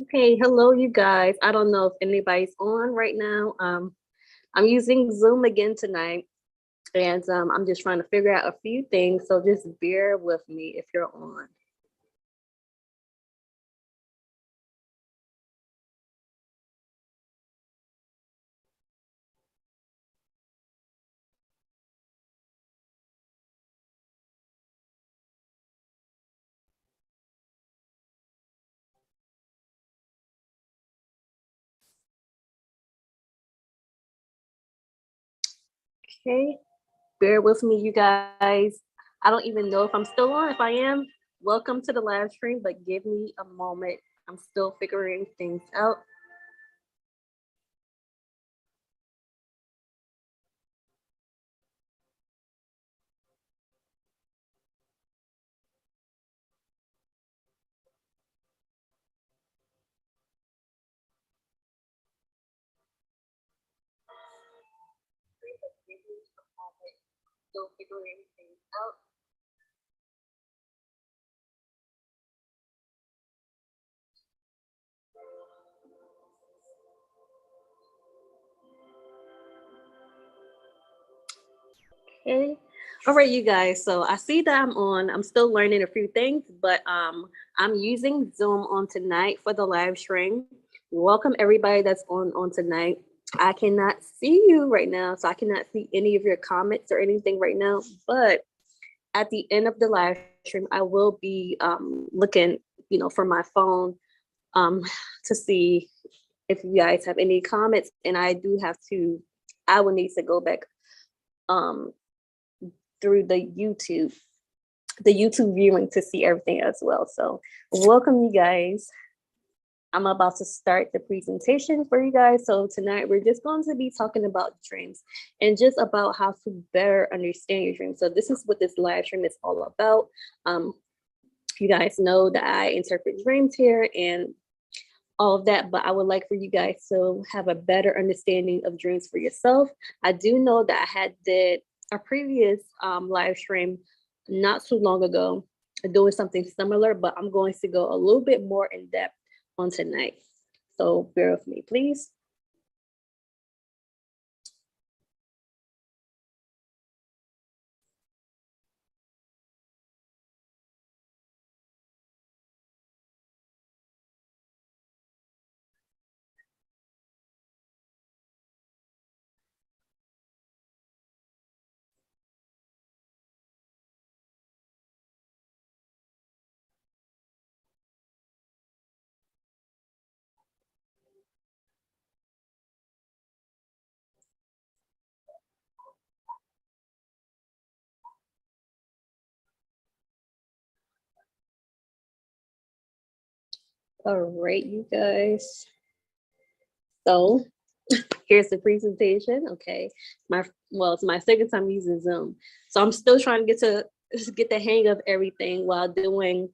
Okay, hello, you guys. I don't know if anybody's on right now. I'm using Zoom again tonight, and I'm just trying to figure out a few things. So just bear with me if you're on. Okay, bear with me, you guys. I don't even know if I'm still on. If I am, welcome to the live stream, but give me a moment. I'm still figuring things out. Give me a moment. Still figuring things out. Okay. All right, you guys. So I see that I'm on. I'm still learning a few things, but I'm using Zoom on tonight for the live stream. Welcome everybody that's on tonight. I cannot see you right now, so I cannot see any of your comments or anything right now. But at the end of the live stream, I will be looking, for my phone um, to see if you guys have any comments, and I do have to. I will need to go back um, through the YouTube viewing to see everything as well. So welcome you guys. I'm about to start the presentation for you guys. So tonight we're just going to be talking about dreams and just about how to better understand your dreams. So this is what this live stream is all about. Um, you guys know that I interpret dreams here and all of that, but I would like for you guys to have a better understanding of dreams for yourself. I do know that I had did a previous live stream not too long ago doing something similar, but I'm going to go a little bit more in depth on tonight. So bear with me, please. All right, you guys. So here's the presentation. Okay, it's my second time using Zoom, so I'm still trying to get the hang of everything while doing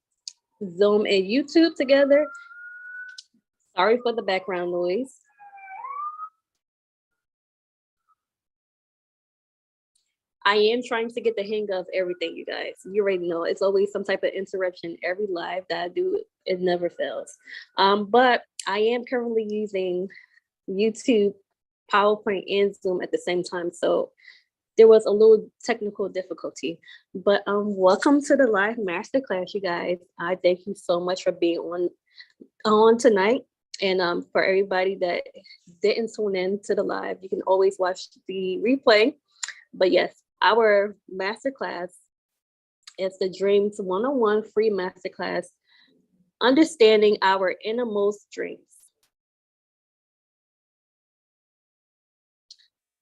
Zoom and YouTube together. Sorry for the background noise. I am trying to get the hang of everything, you guys. You already know it's always some type of interruption every live that I do. It never fails. But I am currently using YouTube, PowerPoint, and Zoom at the same time. So there was a little technical difficulty. But welcome to the live masterclass, you guys. I thank you so much for being on tonight. And for everybody that didn't tune in to the live, you can always watch the replay. But yes, our masterclass is the Dreams 101 free masterclass, understanding our innermost dreams.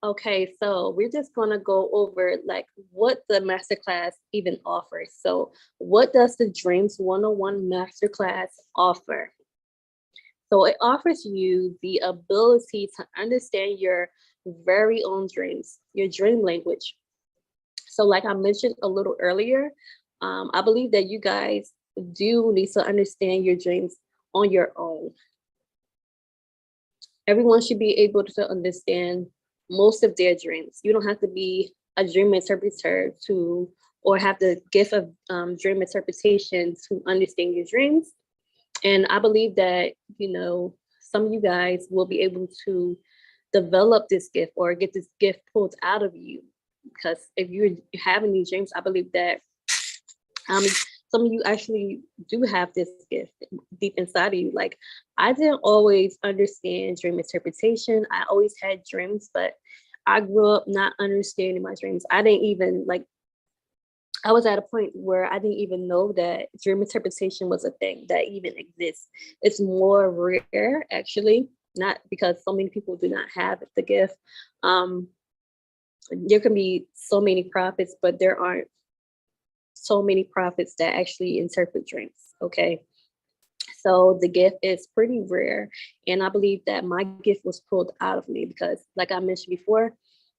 Okay, so we're just gonna go over like what the masterclass even offers. So, what does the Dreams 101 masterclass offer? So, it offers you the ability to understand your very own dreams, your dream language. So, like I mentioned a little earlier, I believe that you guys do need to understand your dreams on your own. Everyone should be able to understand most of their dreams. You don't have to be a dream interpreter or have the gift of dream interpretation to understand your dreams. And I believe that, some of you guys will be able to develop this gift or get this gift pulled out of you. Because if you're having these dreams, I believe that um, some of you actually do have this gift deep inside of you. Like, I didn't always understand dream interpretation. I always had dreams, but I grew up not understanding my dreams. I didn't even like, I was at a point where I didn't even know that dream interpretation was a thing that even exists. It's more rare, actually, not because so many people do not have the gift. Um, there can be so many prophets, but there aren't so many prophets that actually interpret dreams. Okay. So the gift is pretty rare. And I believe that my gift was pulled out of me because, like I mentioned before,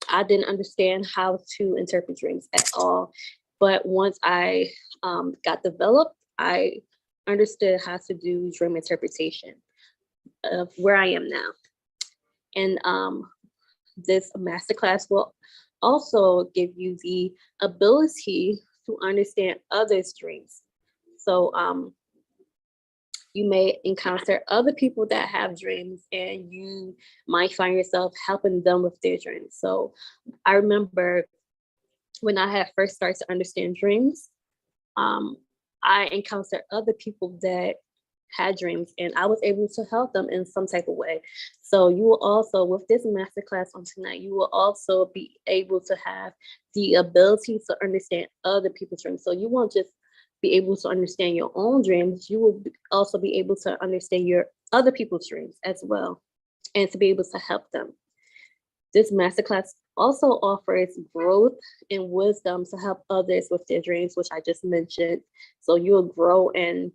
I didn't understand how to interpret dreams at all. But once I got developed, I understood how to do dream interpretation of where I am now. And this masterclass will also give you the ability to understand others' dreams. So you may encounter other people that have dreams and you might find yourself helping them with their dreams. So I remember when I had first started to understand dreams, um, I encountered other people that had dreams and I was able to help them in some type of way. So you will also, with this masterclass on tonight, you will also be able to have the ability to understand other people's dreams. So you won't just be able to understand your own dreams, you will also be able to understand your other people's dreams as well and to be able to help them. This masterclass also offers growth and wisdom to help others with their dreams, which I just mentioned. So you'll grow in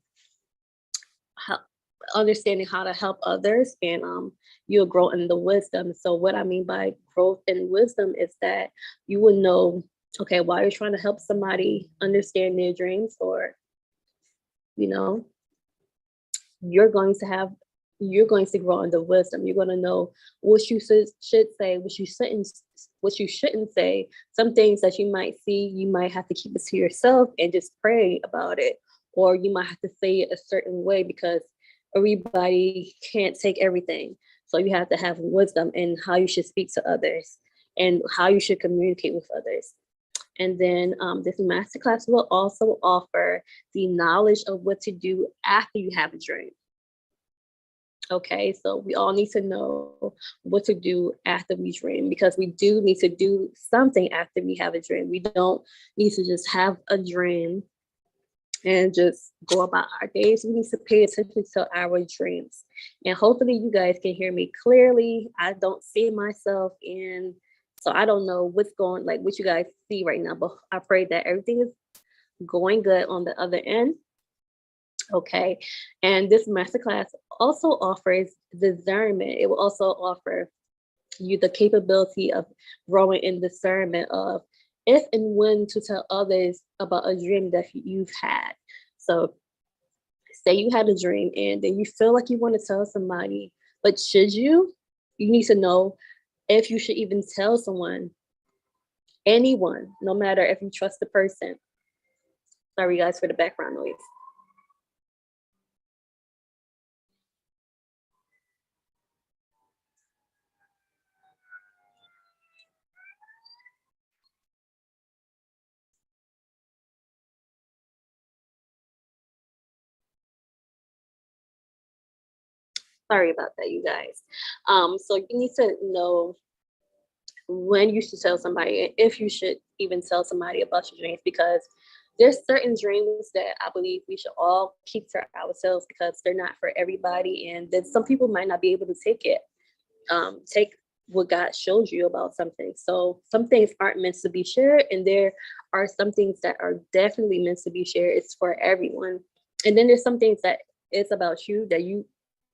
help, understanding how to help others, and you'll grow in the wisdom. So what I mean by growth and wisdom is that you will know, okay, while you're trying to help somebody understand their dreams, or you know, you're going to have you're going to grow in the wisdom. You're going to know what you should say, what you shouldn't say. Some things that you might see, you might have to keep it to yourself and just pray about it, or you might have to say it a certain way because everybody can't take everything. So you have to have wisdom in how you should speak to others and how you should communicate with others. And then this masterclass will also offer the knowledge of what to do after you have a dream. Okay, so we all need to know what to do after we dream, because we do need to do something after we have a dream. We don't need to just have a dream and just go about our days. We need to pay attention to our dreams. And hopefully you guys can hear me clearly. I don't see myself in, so I don't know what's going, like what you guys see right now, but I pray that everything is going good on the other end. Okay. And this masterclass also offers discernment. It will also offer you the capability of growing in discernment of if and when to tell others about a dream that you've had. So say you had a dream and then you feel like you want to tell somebody, but should you? You need to know if you should even tell someone, anyone, no matter if you trust the person. Sorry guys for the background noise. Sorry about that, you guys. So you need to know when you should tell somebody and if you should even tell somebody about your dreams, because there's certain dreams that I believe we should all keep to ourselves because they're not for everybody, and then some people might not be able to take it. Take what God shows you about something. So some things aren't meant to be shared, and there are some things that are definitely meant to be shared. It's for everyone. And then there's some things that it's about you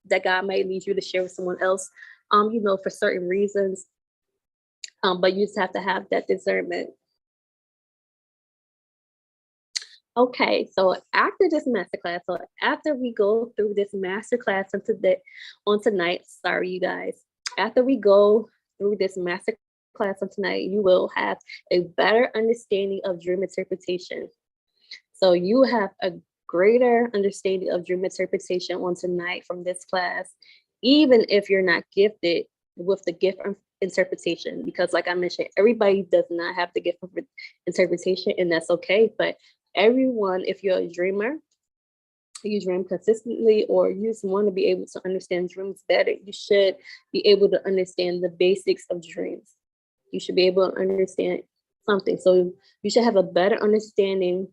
that God may lead you to share with someone else, for certain reasons. But you just have to have that discernment. Okay, so after this masterclass, so after we go through this masterclass on tonight, sorry you guys, after we go through this masterclass on tonight, you will have a better understanding of dream interpretation. So you have a greater understanding of dream interpretation on tonight from this class, even if you're not gifted with the gift of interpretation, because like I mentioned, everybody does not have the gift of interpretation, and that's okay. But everyone, if you're a dreamer, you dream consistently, or you just want to be able to understand dreams better, you should be able to understand the basics of dreams. You should be able to understand something. So you should have a better understanding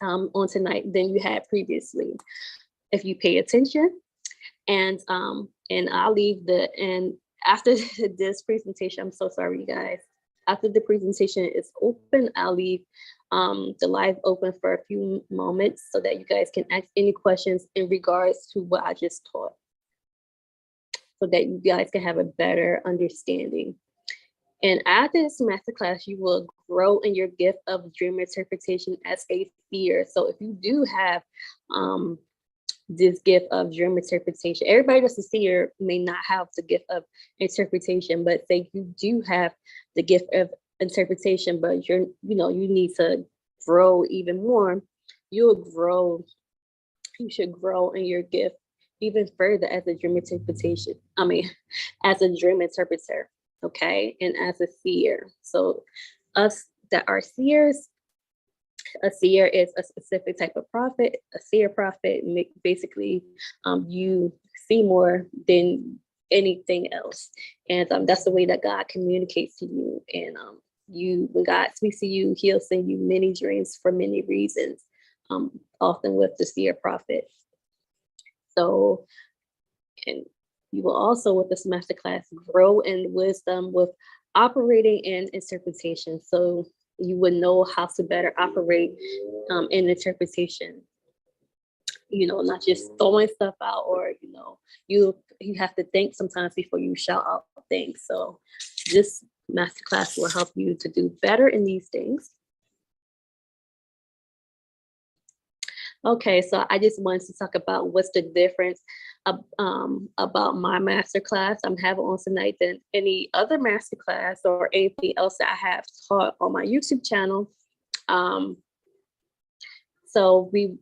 on tonight than you had previously if you pay attention. And I'll leave the and after this presentation, I'm so sorry, you guys. After the presentation is open, I'll leave the live open for a few moments so that you guys can ask any questions in regards to what I just taught, so that you guys can have a better understanding. And after this masterclass, you will grow in your gift of dream interpretation as a seer. So if you do have this gift of dream interpretation, everybody that's a seer may not have the gift of interpretation, but say you do have the gift of interpretation, but you need to grow even more. You should grow in your gift even further as a dream interpretation. As a dream interpreter, okay, and as a seer. So us that are seers, a seer is a specific type of prophet. A seer prophet, basically, you see more than anything else, and that's the way that God communicates to you. And when God speaks to you, He'll send you many dreams for many reasons. Often with the seer prophet. So, and you will also, with this masterclass, grow in wisdom with operating in interpretation. So you would know how to better operate in interpretation. Not just throwing stuff out, or you have to think sometimes before you shout out things. So this masterclass will help you to do better in these things. Okay, so I just wanted to talk about what's the difference about my masterclass I'm having on tonight than any other masterclass or anything else that I have taught on my YouTube channel. So you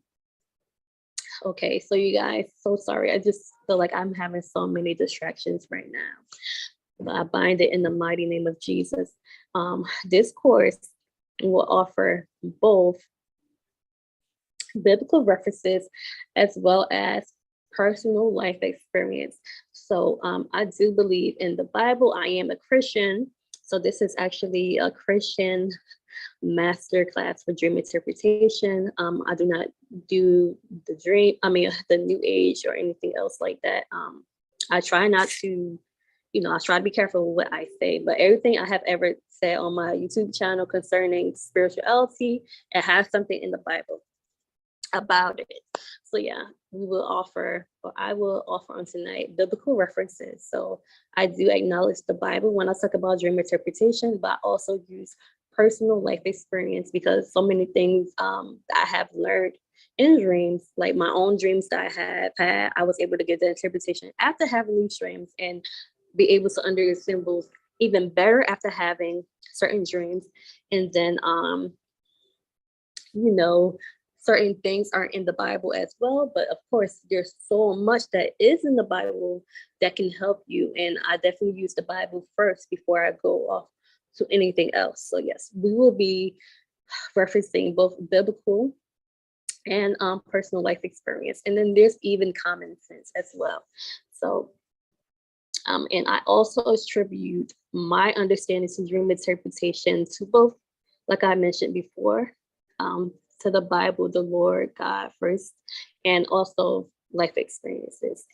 guys, so sorry. I just feel like I'm having so many distractions right now. But I bind it in the mighty name of Jesus. This course will offer both biblical references as well as personal life experience. So I do believe in the Bible. I am a Christian. So this is actually a Christian master class for dream interpretation. I do not do the new age or anything else like that. I try not to, I try to be careful with what I say, but everything I have ever said on my YouTube channel concerning spirituality, it has something in the Bible about it. So yeah, I will offer on tonight biblical references. So I do acknowledge the Bible when I talk about dream interpretation, but I also use personal life experience, because so many things that I have learned in dreams, like my own dreams that I have had, I was able to get the interpretation after having these dreams and be able to understand symbols even better after having certain dreams. And then certain things aren't in the Bible as well, but of course, there's so much that is in the Bible that can help you. And I definitely use the Bible first before I go off to anything else. So yes, we will be referencing both biblical and personal life experience. And then there's even common sense as well. So, and I also attribute my understanding to dream interpretation to both, like I mentioned before, to the Bible, the Lord God first, and also life experiences.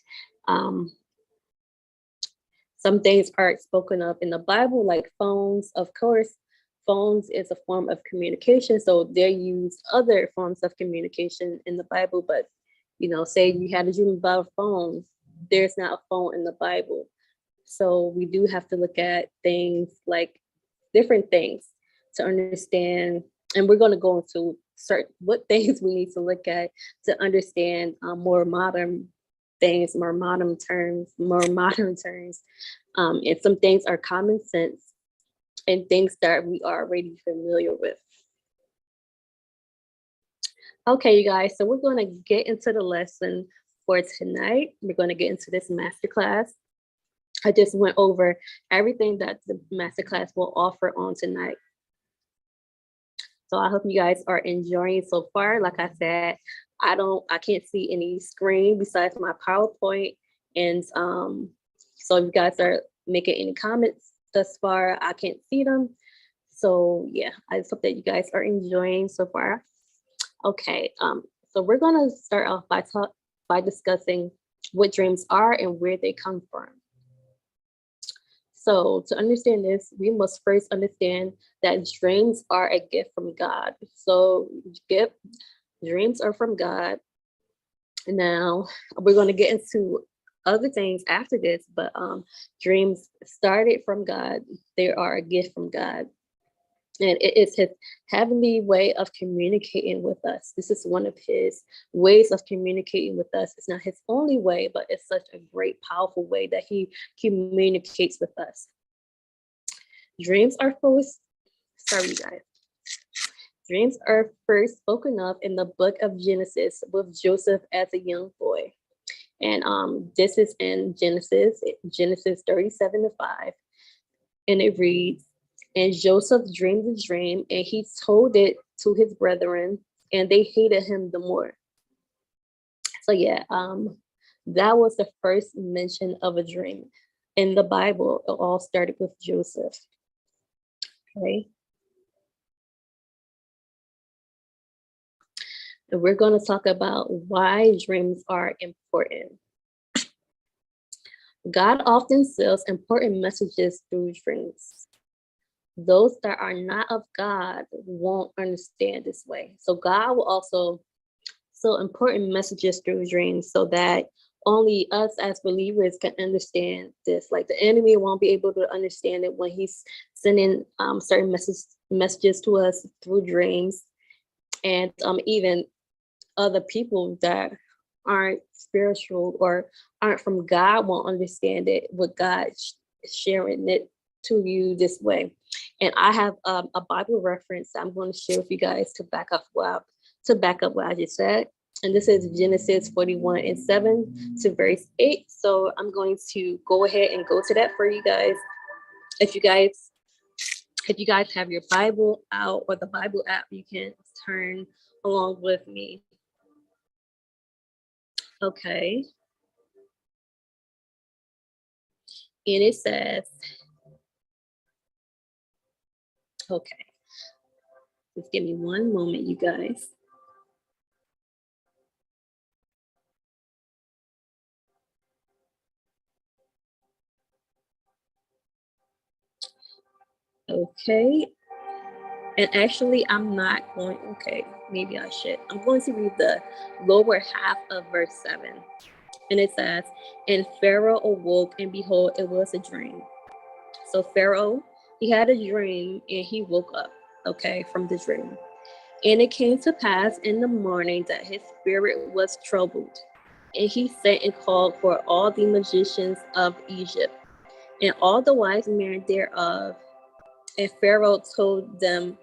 Some things are spoken of in the Bible, like phones. Of course, phones is a form of communication, so they use other forms of communication in the Bible. But say you had a dream about a phone, there's not a phone in the Bible. So we do have to look at things like different things to understand, and we're going to go into what things we need to look at to understand more modern things, more modern terms. And some things are common sense and things that we are already familiar with. Okay, you guys, so we're going to get into the lesson for tonight. We're going to get into this masterclass. I just went over everything that the masterclass will offer on tonight. So I hope you guys are enjoying so far. Like I said, I can't see any screen besides my PowerPoint. And so if you guys are making any comments thus far, I can't see them. So yeah, I just hope that you guys are enjoying so far. Okay, so we're gonna start off by discussing what dreams are and where they come from. So to understand this, we must first understand that dreams are a gift from God. So gift dreams are from God. Now we're going to get into other things after this, but dreams started from God. They are a gift from God. And it is his heavenly way of communicating with us. This is one of his ways of communicating with us. It's not his only way, but it's such a great, powerful way that he communicates with us. Dreams are first, sorry, guys. Dreams are first spoken of in the book of Genesis with Joseph as a young boy. And this is in Genesis 37 to 5. And it reads, and Joseph dreamed a dream, and he told it to his brethren, and they hated him the more. So yeah, that was the first mention of a dream in the Bible. It all started with Joseph. Okay. And we're going to talk about why dreams are important. God often sends important messages through dreams. Those that are not of God won't understand this way. So God will also send important messages through dreams so that only us as believers can understand this. Like the enemy won't be able to understand it when he's sending certain messages to us through dreams. And even other people that aren't spiritual or aren't from God won't understand it with God sharing it to you this way. And I have a Bible reference that I'm going to share with you guys to back up what I just said. And this is Genesis 41 and 7 to verse 8. So I'm going to go ahead and go to that for you guys. If you guys have your Bible out or the Bible app, you can turn along with me. Okay. And it says, okay, just give me one moment, you guys. Okay. And actually, I'm not going, okay, maybe I should. I'm going to read the lower half of verse 7. And it says, and Pharaoh awoke, and behold, it was a dream. So Pharaoh, he had a dream, and he woke up, okay, from the dream. And it came to pass in the morning that his spirit was troubled. And he sent and called for all the magicians of Egypt, and all the wise men thereof, and Pharaoh told them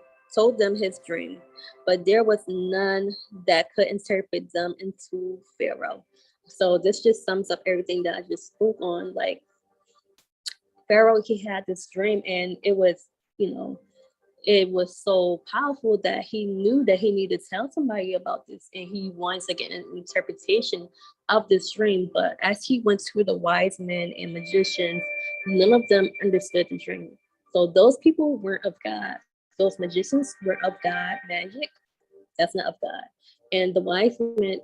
his dream, but there was none that could interpret them into Pharaoh. So this just sums up everything that I just spoke on. Like Pharaoh, he had this dream, and it was, it was so powerful that he knew that he needed to tell somebody about this, and he wanted to get an interpretation of this dream. But as he went to the wise men and magicians, none of them understood the dream. So those people weren't of God. Those magicians were of God. Magic, that's not of God. And the wise men,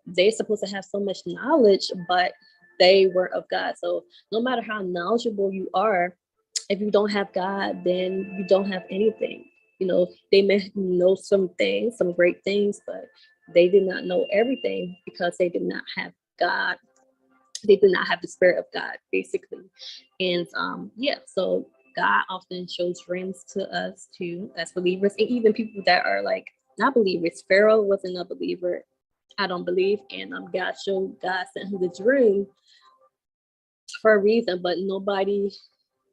they're supposed to have so much knowledge, but they weren't of God. So no matter how knowledgeable you are, if you don't have God, then you don't have anything. They may know some things, some great things, but they did not know everything because they did not have God. They did not have the spirit of God, basically. And yeah, so God often shows dreams to us too as believers, and even people that are like not believers. Pharaoh wasn't a believer, I don't believe, and God sent him the dream for a reason, but nobody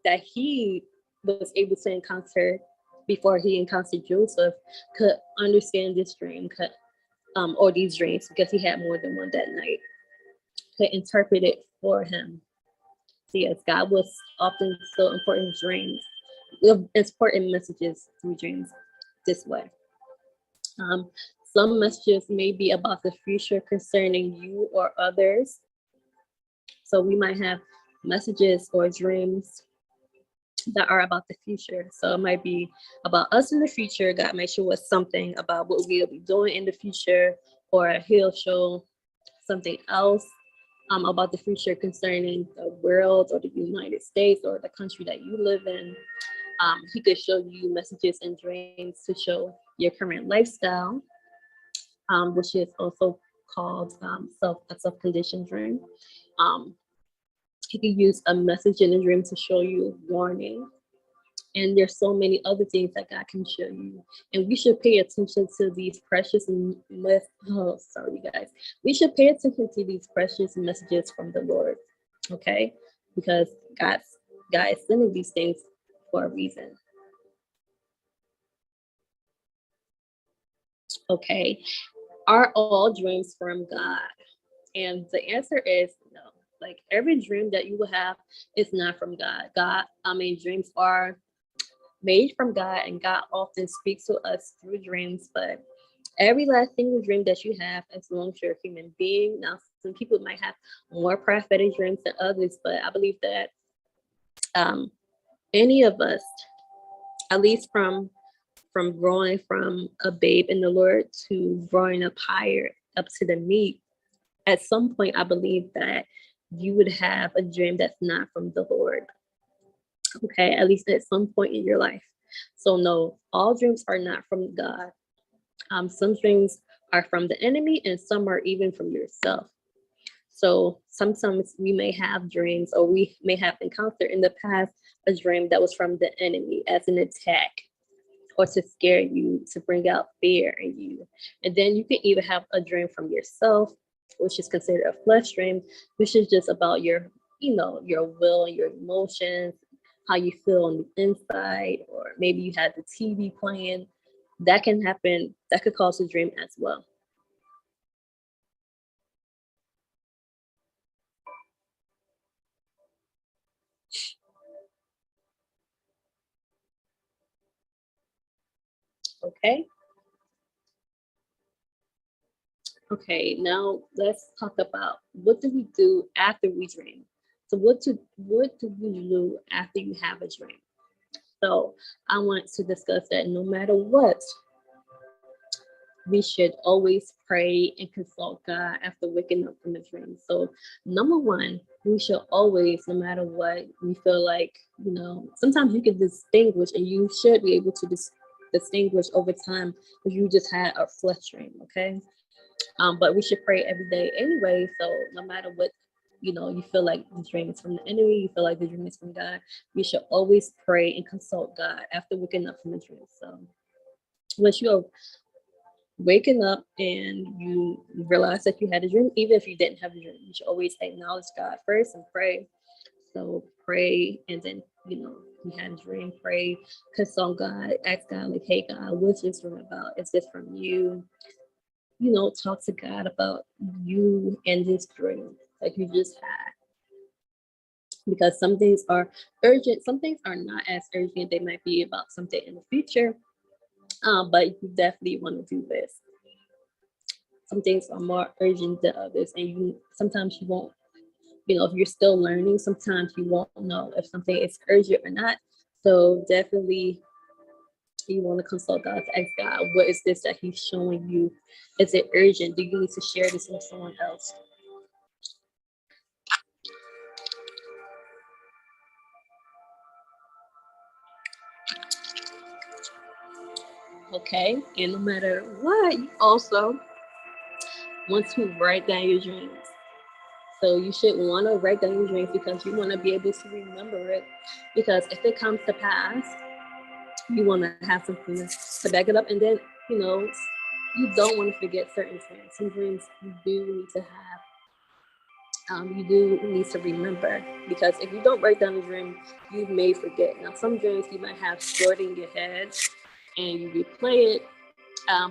that he was able to encounter before he encountered Joseph could understand this dream, could or these dreams, because he had more than one that night, to interpret it for him. So yes, God was often still important dreams, important messages through dreams this way. Um, some messages may be about the future concerning you or others. So we might have messages or dreams that are about the future. So it might be about us in the future. God might show us something about what we'll be doing in the future, or He'll show something else about the future concerning the world or the United States or the country that you live in. He could show you messages and dreams to show your current lifestyle, which is also called a self-conditioned dream. Um, he could use a message in a dream to show you warning. And there's so many other things that God can show you. And we should pay attention to these precious oh, sorry, you guys. We should pay attention to these precious messages from the Lord. Okay? Because God is sending these things for a reason. Okay. Are all dreams from God? And the answer is no. Like every dream that you will have is not from God. Dreams are made from God, and God often speaks to us through dreams. But every last single dream that you have, as long as you're a human being, now some people might have more prophetic dreams than others, but I believe that um, any of us, at least from growing from a babe in the Lord to growing up higher, up to the meat, at some point, I believe that you would have a dream that's not from the Lord. Okay, at least at some point in your life. So no, all dreams are not from God. Some dreams are from the enemy, and some are even from yourself. So sometimes we may have dreams, or we may have encountered in the past a dream that was from the enemy as an attack, or to scare you, to bring out fear in you. And then you can either have a dream from yourself, which is considered a flesh dream, which is just about your will and your emotions, how you feel on the inside, or maybe you had the TV playing. That can happen. That could cause a dream as well. Okay. Okay. Now let's talk about what do we do after we dream. So what do you do after you have a dream? So I want to discuss that no matter what, we should always pray and consult God after waking up from the dream. So, number one, we should always, no matter what, we feel like, sometimes you can distinguish, and you should be able to distinguish over time if you just had a flesh dream, okay? But we should pray every day anyway. So, no matter what, you feel like the dream is from the enemy, you feel like the dream is from God, we should always pray and consult God after waking up from the dream. So, once you're waking up and you realize that you had a dream, even if you didn't have a dream, you should always acknowledge God first and pray. So pray, and then you had a dream, pray, consult God, ask God, like, hey God, what's this dream about? Is this from you? Talk to God about you and this dream that you just had. Because some things are urgent, some things are not as urgent. They might be about something in the future. But you definitely want to do this. Some things are more urgent than others, and sometimes you won't, if you're still learning, sometimes you won't know if something is urgent or not. So definitely you want to consult God to ask God, what is this that He's showing you? Is it urgent? Do you need to share this with someone else? Okay, and no matter what, you also want to write down your dreams. So you should want to write down your dreams because you want to be able to remember it. Because if it comes to pass, you want to have something to back it up. And then, you know, you don't want to forget certain dreams. Some dreams you do need to have. You do need to remember, because if you don't write down the dream, you may forget. Now, some dreams you might have stored in your head and you replay it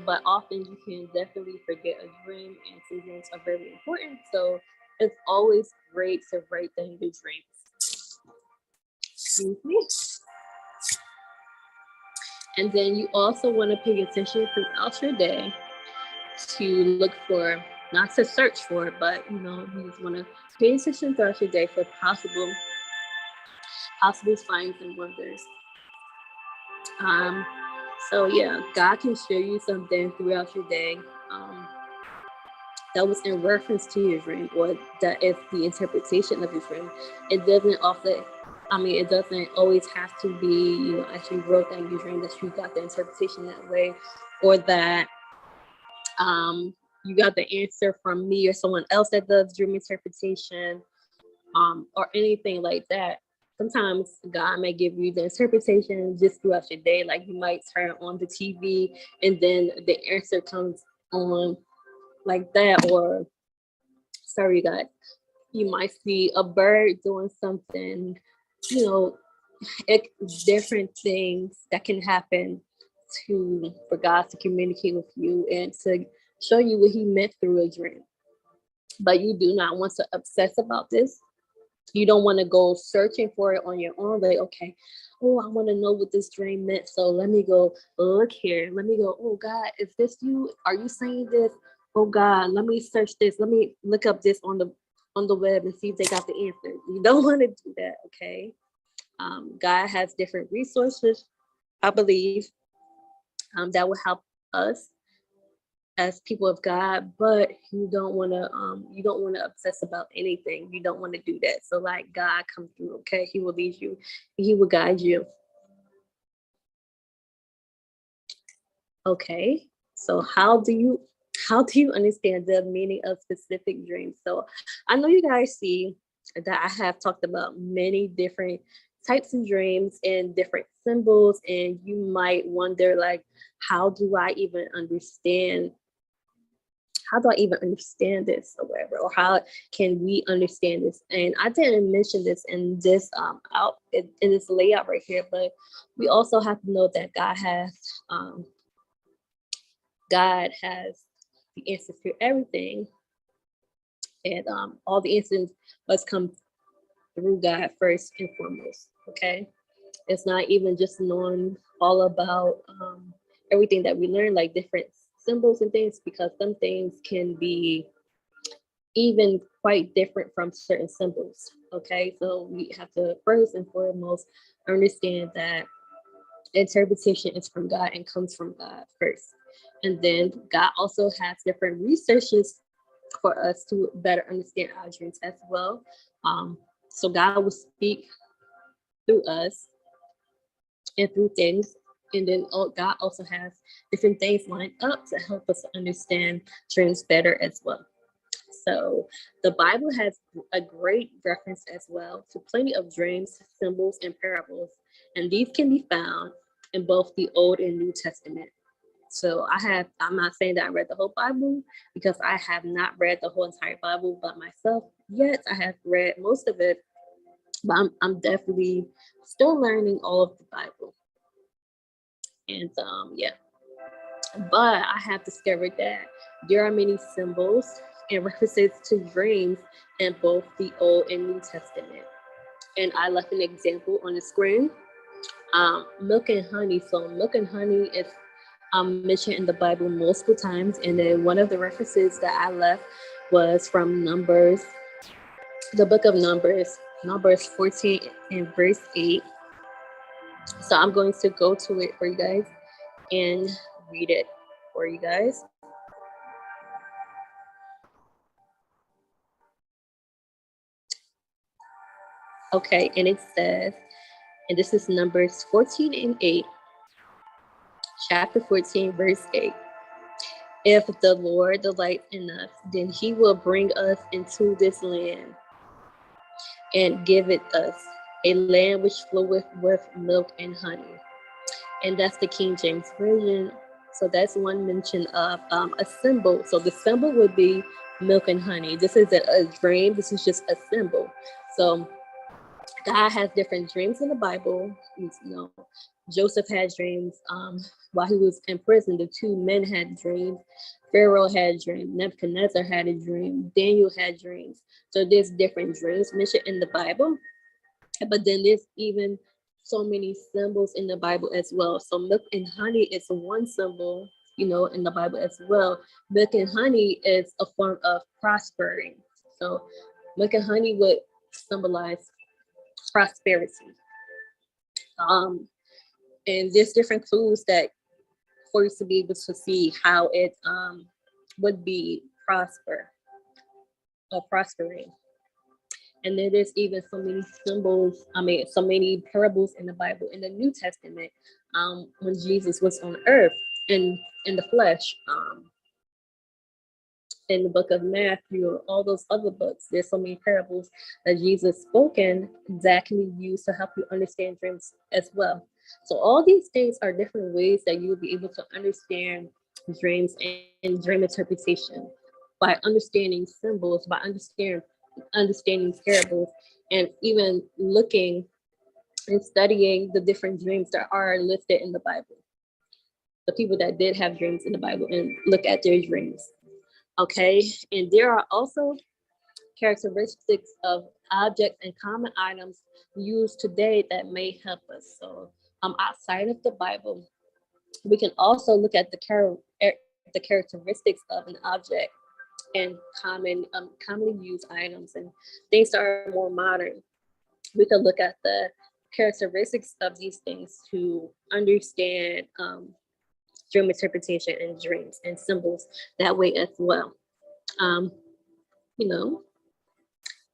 But often you can definitely forget a dream, and some dreams are very important. So it's always great to write down your dreams. Excuse me. And then you also want to pay attention throughout your day to look for, not to search for, but you just want to pay attention throughout your day for possible signs and wonders. Um, so yeah, God can show you something throughout your day. Um, that was in reference to your dream, or that is the interpretation of your dream. It doesn't often, it doesn't always have to be, as you wrote down your dream, that you got the interpretation that way, or that you got the answer from me or someone else that does dream interpretation, or anything like that. Sometimes God may give you the interpretation just throughout your day. Like you might turn on the TV and then the answer comes on like that, or sorry, God, you might see a bird doing something, you know, different things that can happen to for God to communicate with you and to show you what He meant through a dream. But you do not want to obsess about this. You don't want to go searching for it on your own. Like, okay, oh, I want to know what this dream meant. So let me go look here. Let me go, oh God, is this you? Are you saying this? Oh God, let me search this. Let me look up this on the web and see if they got the answer. You don't want to do that, okay? God has different resources, I believe, that will help us as people of God, but you don't want to obsess about anything. You don't want to do that. So like God come through, okay? He will lead you, He will guide you. Okay. So how do you understand the meaning of specific dreams? So I know you guys see that I have talked about many different types of dreams and different symbols, and you might wonder like, how do I even understand how do I even understand this or whatever, or how can we understand this? And I didn't mention this in this out in this layout right here, but we also have to know that um, God has the answers to everything, and all the answers must come through God first and foremost. Okay, it's not even just knowing all about everything that we learn, like different symbols and things, because some things can be even quite different from certain symbols. Okay, so we have to first and foremost understand that interpretation is from God and comes from God first. And then God also has different researches for us to better understand our dreams as well. So God will speak through us and through things. And then God also has different things lined up to help us understand dreams better as well. So the Bible has a great reference as well to plenty of dreams, symbols, and parables. And these can be found in both the Old and New Testament. So I'm not saying that I read the whole Bible because I have not read the whole entire Bible by myself yet. I have read most of it, but I'm definitely still learning all of the Bible. And yeah, but I have discovered that there are many symbols and references to dreams in both the Old and New Testament. And I left an example on the screen. Milk and honey. So milk and honey is mentioned in the Bible multiple times. And then one of the references that I left was from Numbers, the book of Numbers 14 and verse 8. So I'm going to go to it for you guys and read it for you guys. Okay, and it says, and this is Numbers 14 and 8, chapter 14, verse 8. If the Lord delights in us, then He will bring us into this land and give it us, a land which floweth with milk and honey. And that's the King James Version. So that's one mention of a symbol. So the symbol would be milk and honey. This isn't a dream. This is just a symbol. So God has different dreams in the Bible. Joseph had dreams. While he was in prison, the two men had dreams. Pharaoh had dreams. Nebuchadnezzar had a dream. Daniel had dreams. So there's different dreams mentioned in the Bible. But then there's even so many symbols in the Bible as well. So milk and honey is one symbol, in the Bible as well. Milk and honey is a form of prospering. So milk and honey would symbolize prosperity. Um, and there's different clues that for you to be able to see how it would be prospering. And then there's even so many symbols, so many parables in the Bible, in the New Testament, when Jesus was on earth in the flesh, in the book of Matthew, or all those other books. There's so many parables that Jesus spoken that can be used to help you understand dreams as well. So all these things are different ways that you will be able to understand dreams and dream interpretation, by understanding symbols, by understanding parables, and even looking and studying the different dreams that are listed in the Bible. The people that did have dreams in the Bible, and look at their dreams. Okay, and there are also characteristics of objects and common items used today that may help us. So, outside of the Bible, we can also look at the characteristics of an object and commonly used items and things that are more modern. We can look at the characteristics of these things to understand dream interpretation and dreams and symbols that way as well. Um, you know,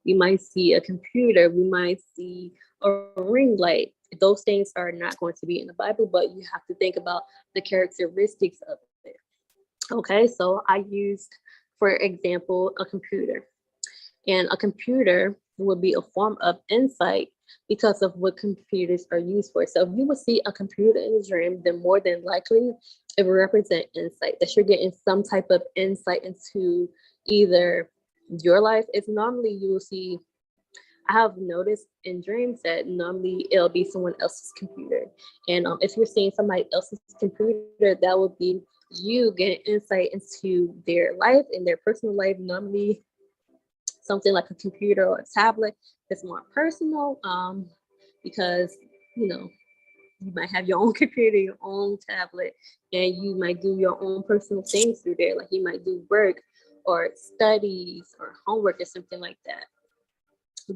we might see a computer, we might see a ring light. Those things are not going to be in the Bible, but you have to think about the characteristics of it. Okay, so I used, for example, a computer. And a computer would be a form of insight because of what computers are used for. So if you would see a computer in a dream, then more than likely it will represent insight, that you're getting some type of insight into either your life. It's normally you will see, I have noticed in dreams that normally it'll be someone else's computer. And if you're seeing somebody else's computer, that would be you getting insight into their life and their personal life. Normally, something like a computer or a tablet is more personal, because, you know, you might have your own computer, your own tablet, and you might do your own personal things through there. Like you might do work or studies or homework or something like that,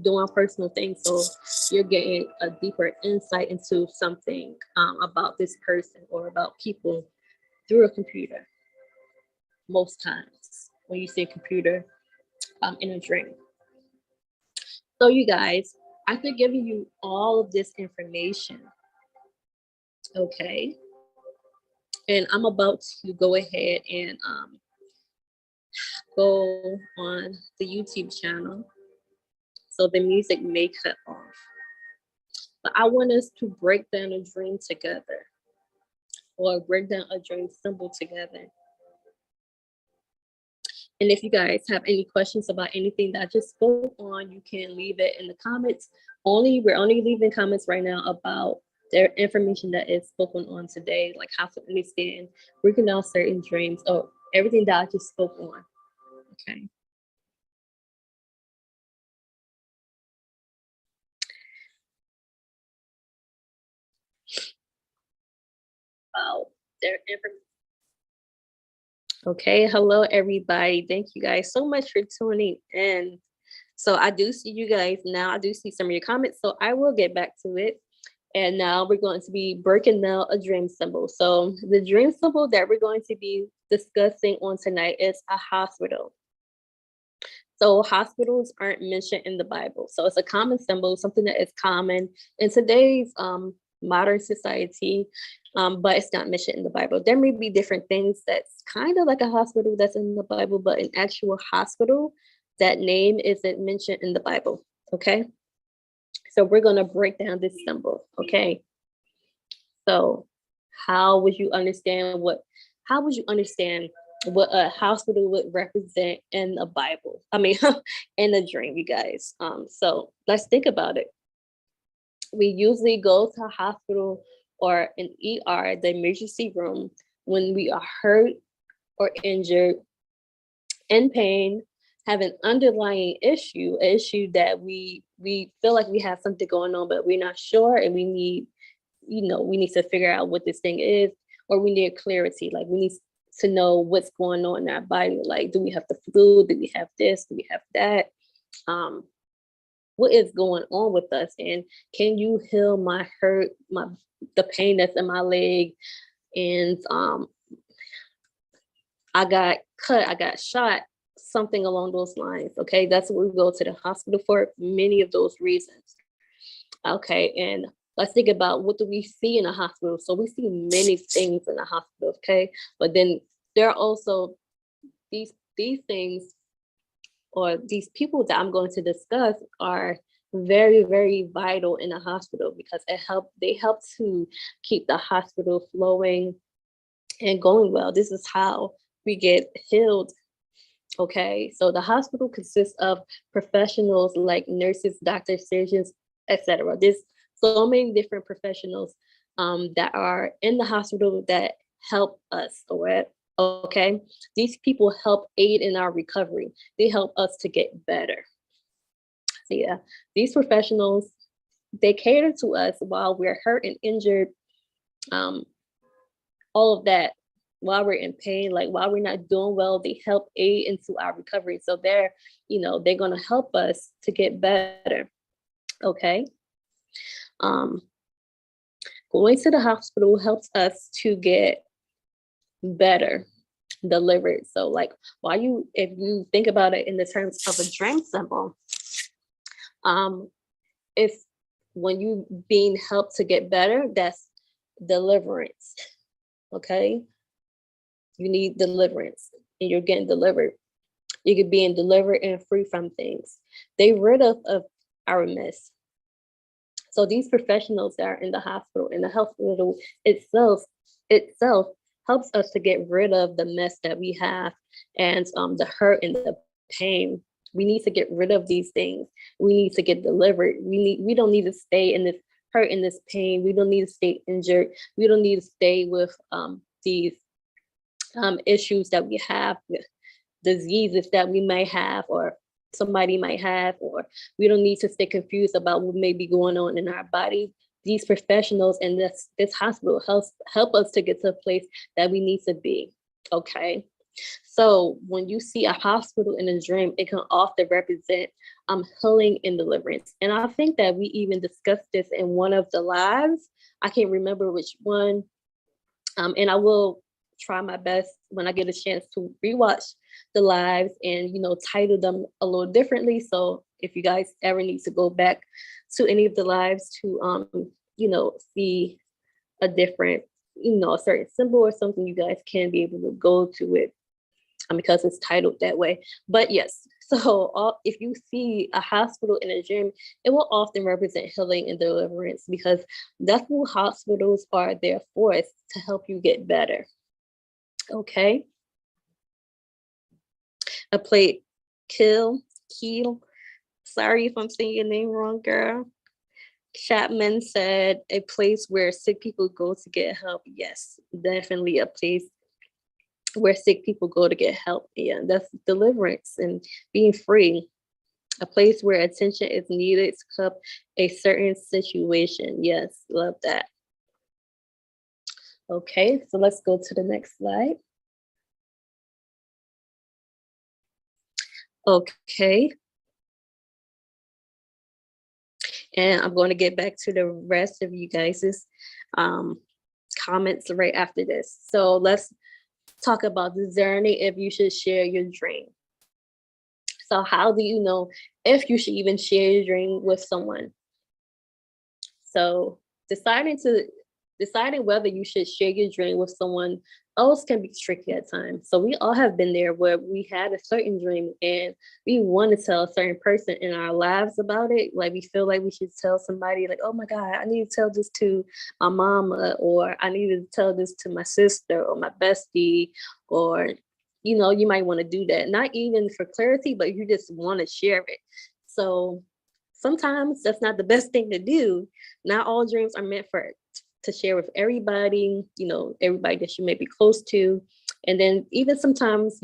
doing personal things. So you're getting a deeper insight into something about this person or about people through a computer. Most times when you see a computer in a dream. So you guys, after giving you all of this information, okay, and I'm about to go ahead and go on the YouTube channel. So the music may cut off. But I want us to break down a dream together, or break down a dream symbol together. And if you guys have any questions about anything that I just spoke on, you can leave it in the comments. We're only leaving comments right now about the information that is spoken on today, like how to understand breaking down certain dreams, or everything that I just spoke on. Okay. About their information. Okay, hello everybody. Thank you guys so much for tuning in. So I do see you guys now. I do see some of your comments, so I will get back to it. And now we're going to be breaking down a dream symbol. So the dream symbol that we're going to be discussing on tonight is a hospital. So hospitals aren't mentioned in the Bible. So it's a common symbol, something that is common in today's modern society, but it's not mentioned in the Bible. There may be different things that's kind of like a hospital that's in the Bible, but an actual hospital, that name isn't mentioned in the Bible. Okay. So we're going to break down this symbol. Okay. So how would you understand what a hospital would represent in the Bible? I mean, in a dream, you guys. So let's think about it. We usually go to a hospital or an ER, the emergency room, when we are hurt or injured, in pain, have an underlying issue, an issue that we feel like we have something going on, but we're not sure, and we need, we need to figure out what this thing is, or we need clarity. Like, we need to know what's going on in our body. Like, do we have the flu? Do we have this? Do we have that? Um, what is going on with us? And can you heal my hurt, the pain that's in my leg? And I got cut, I got shot, something along those lines. Okay, that's what we go to the hospital for, many of those reasons. Okay, and let's think about, what do we see in a hospital? So we see many things in a hospital, okay? But then there are also these things, or these people that I'm going to discuss, are very, very vital in a hospital, because they help to keep the hospital flowing and going well. This is how we get healed. Okay, so the hospital consists of professionals like nurses, doctors, surgeons, etc. There's so many different professionals that are in the hospital that help us. Okay, these people help aid in our recovery. They help us to get better. So yeah, these professionals, they cater to us while we're hurt and injured. Um, all of that, while we're in pain, like while we're not doing well, they help aid into our recovery. So they're going to help us to get better. Okay. Um, Going to the hospital helps us to get better, delivered. So like, if you think about it in the terms of a dream symbol, um, if when you being helped to get better, that's deliverance. Okay. You need deliverance, and you're getting delivered. You're being delivered and free from things. They rid of our mess. So these professionals that are in the hospital, and the hospital itself helps us to get rid of the mess that we have, and the hurt and the pain. We need to get rid of these things. We need to get delivered. We don't need to stay in this hurt and this pain. We don't need to stay injured. We don't need to stay with these issues that we have, with diseases that we may have, or somebody might have, or we don't need to stay confused about what may be going on in our body. These professionals and this hospital help us to get to a place that we need to be. Okay. So when you see a hospital in a dream, it can often represent healing and deliverance. And I think that we even discussed this in one of the lives. I can't remember which one. And I will try my best when I get a chance to rewatch the lives and title them a little differently. So if you guys ever need to go back to any of the lives to see a different, a certain symbol or something, you guys can be able to go to it because it's titled that way. But yes, so if you see a hospital in a dream, it will often represent healing and deliverance, because that's what hospitals are there for, is to help you get better. Okay. A plate Keel. Sorry if I'm saying your name wrong, girl. Chapman said, a place where sick people go to get help. Yes, definitely a place where sick people go to get help. Yeah, that's deliverance and being free. A place where attention is needed to help a certain situation. Yes, love that. Okay, so let's go to the next slide. Okay. And I'm going to get back to the rest of you guys' comments right after this. So let's talk about discerning if you should share your dream. So how do you know if you should even share your dream with someone? So deciding whether you should share your dream with someone else can be tricky at times. So we all have been there where we had a certain dream and we want to tell a certain person in our lives about it. Like, we feel like we should tell somebody, like, oh my God, I need to tell this to my mama, or I need to tell this to my sister or my bestie, or you might want to do that, not even for clarity, but you just want to share it. So sometimes that's not the best thing to do. Not all dreams are meant for to share with everybody, everybody that you may be close to. And then even sometimes,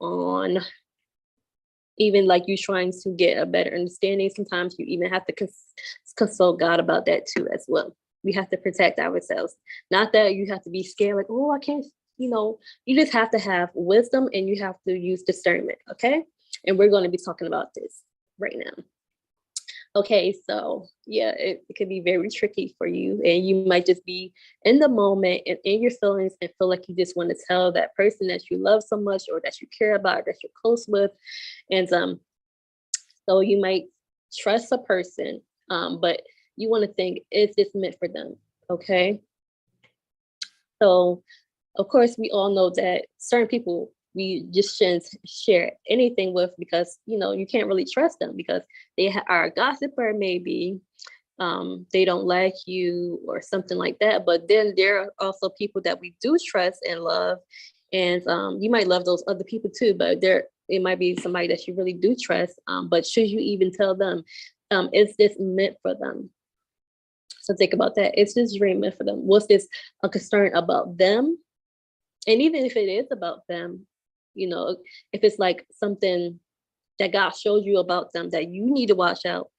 on even like you trying to get a better understanding, sometimes you even have to consult God about that too as well. We have to protect ourselves. Not that you have to be scared, like, oh, I can't, you just have to have wisdom and you have to use discernment. Okay. And we're going to be talking about this right now. Okay, so yeah, it could be very tricky for you, and you might just be in the moment and in your feelings and feel like you just want to tell that person that you love so much or that you care about, that you're close with. And so you might trust a person, but you want to think, is this meant for them? Okay. So of course we all know that certain people we just shouldn't share anything with, because you can't really trust them, because they are a gossiper, maybe they don't like you or something like that. But then there are also people that we do trust and love, and you might love those other people too, but it might be somebody that you really do trust, but should you even tell them? Is this meant for them? So think about that. Is this dream meant for them? Was this a concern about them? And even if it is about them, if it's like something that God showed you about them that you need to watch out,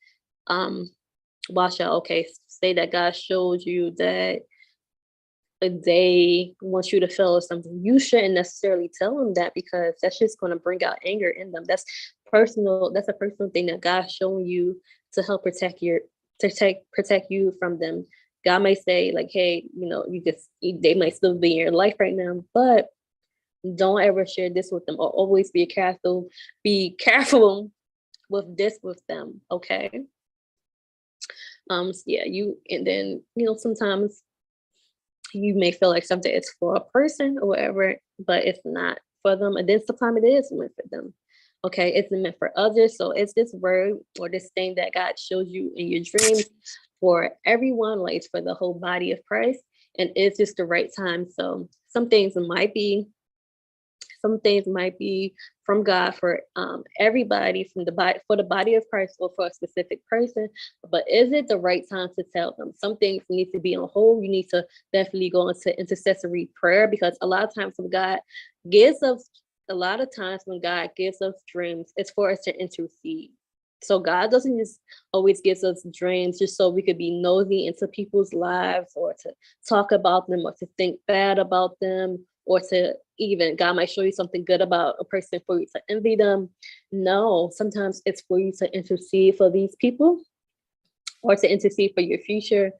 okay, say that God showed you that they want you to feel or something, you shouldn't necessarily tell them that, because that's just going to bring out anger in them. That's a personal thing that God's showing you to help protect you from them. God may say like, hey, they might still be in your life right now, but don't ever share this with them, or always be careful with this with them. Okay. Yeah, and then, sometimes you may feel like something is for a person or whatever, but it's not for them. And then sometimes it is meant for them. Okay. It's meant for others. So it's this word or this thing that God shows you in your dreams for everyone, like it's for the whole body of Christ. And it's just the right time. So some things might be from God for everybody, for the body of Christ, or for a specific person. But is it the right time to tell them? Some things need to be on hold. You need to definitely go into intercessory prayer, because a lot of times when God gives us dreams, it's for us to intercede. So God doesn't just always gives us dreams just so we could be nosy into people's lives, or to talk about them, or to think bad about them, or to even God might show you something good about a person for you to envy them. No, sometimes it's for you to intercede for these people, or to intercede for your future.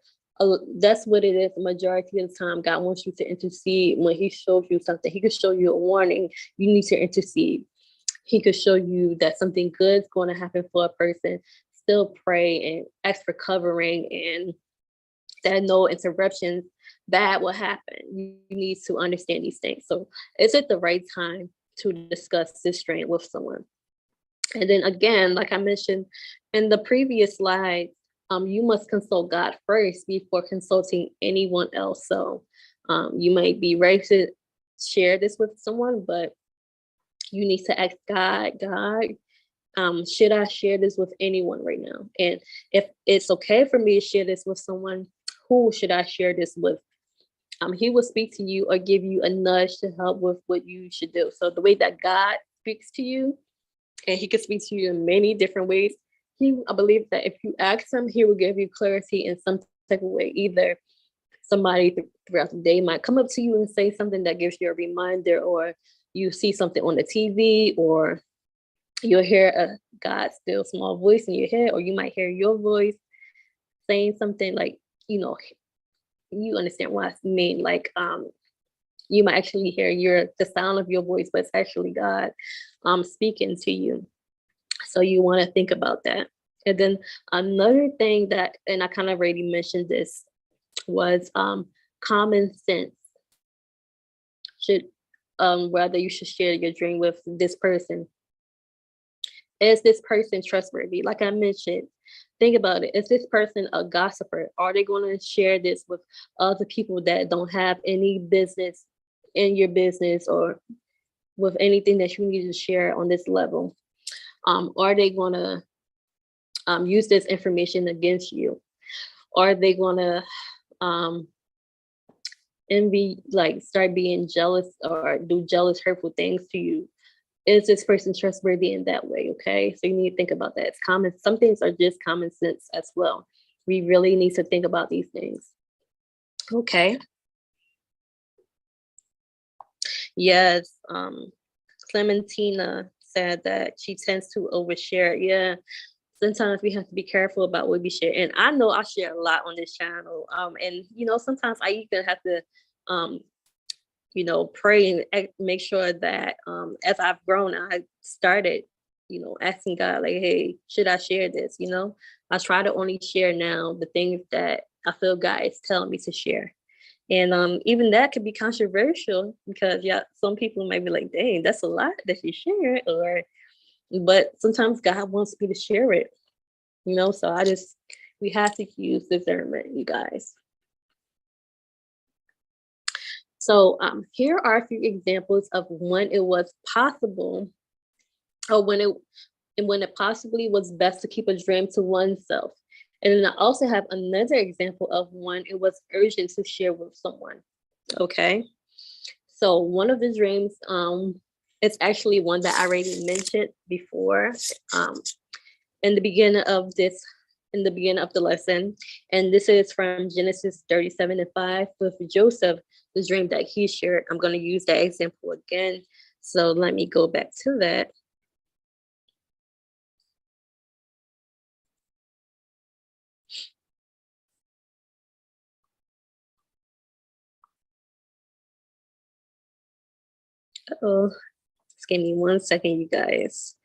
That's what it is. The majority of the time, God wants you to intercede. When He shows you something, He could show you a warning. You need to intercede. He could show you that something good is going to happen for a person. Still pray and ask for covering, and that no interruptions bad will happen. You need to understand these things. So is it the right time to discuss this strain with someone? And then again, like I mentioned in the previous slide, you must consult God first before consulting anyone else. So you might be ready to share this with someone, but you need to ask God, should I share this with anyone right now? And if it's okay for me to share this with someone, who should I share this with? He will speak to you or give you a nudge to help with what you should do. So the way that God speaks to you, and He can speak to you in many different ways. I believe that if you ask Him, He will give you clarity in some type of way. Either somebody throughout the day might come up to you and say something that gives you a reminder, or you see something on the TV, or you'll hear a God still small voice in your head, or you might hear your voice saying something like, you understand what I mean. Like, you might actually hear the sound of your voice, but it's actually God speaking to you. So you want to think about that. And then another thing that, and I kind of already mentioned this, was common sense. Whether you should share your dream with this person. Is this person trustworthy? Like I mentioned, think about it. Is this person a gossiper? Are they going to share this with other people that don't have any business in your business, or with anything that you need to share on this level? Are they going to use this information against you? Are they gonna um, envy, like start being jealous or do jealous, hurtful things to you? Is this person trustworthy in that way? Okay, so you need to think about that. It's common. Some things are just common sense as well. We really need to think about these things. Okay. Yes. Clementina said that she tends to overshare. Yeah. Sometimes we have to be careful about what we share. And I know I share a lot on this channel. And sometimes I even have to um pray and make sure that as I've grown, I started, asking God, like, hey, should I share this? I try to only share now the things that I feel God is telling me to share. And even that could be controversial because yeah, some people might be like, dang, that's a lot that you share, but sometimes God wants me to share it, so we have to use discernment, you guys. So here are a few examples of when it was possible, or when it possibly was best to keep a dream to oneself. And then I also have another example of when it was urgent to share with someone. Okay. So one of the dreams, it's actually one that I already mentioned before, in the beginning of the lesson. And this is from Genesis 37:5 with Joseph, the dream that he shared. I'm going to use that example again. So let me go back to that. Oh, just give me 1 second, you guys.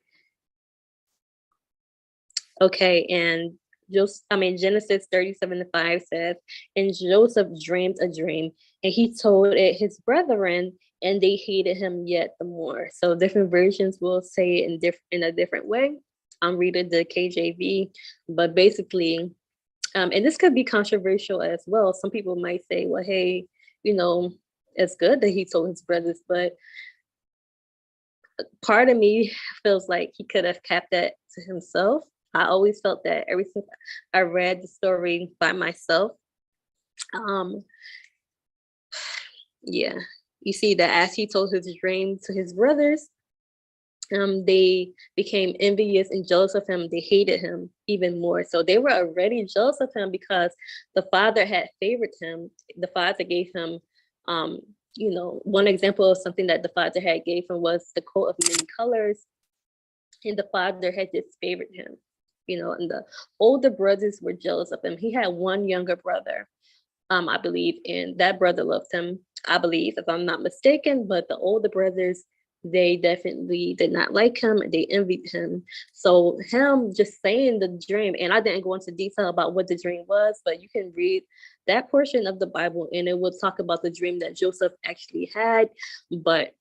Okay, and Genesis 37:5 says, and Joseph dreamed a dream, and he told it his brethren, and they hated him yet the more. So different versions will say it in a different way. I'm reading the KJV, but basically, and this could be controversial as well. Some people might say, well, hey, it's good that he told his brothers, but part of me feels like he could have kept that to himself. I always felt that ever since I read the story by myself. Um, yeah, you see that as he told his dream to his brothers, they became envious and jealous of him. They hated him even more. So they were already jealous of him because the father had favored him. The father gave him, one example of something that the father had gave him was the coat of many colors, and the father had just favored him. And the older brothers were jealous of him. He had one younger brother, I believe, and that brother loved him, I believe, if I'm not mistaken. But the older brothers, they definitely did not like him. They envied him. So him just saying the dream, and I didn't go into detail about what the dream was, but you can read that portion of the Bible, and it will talk about the dream that Joseph actually had. But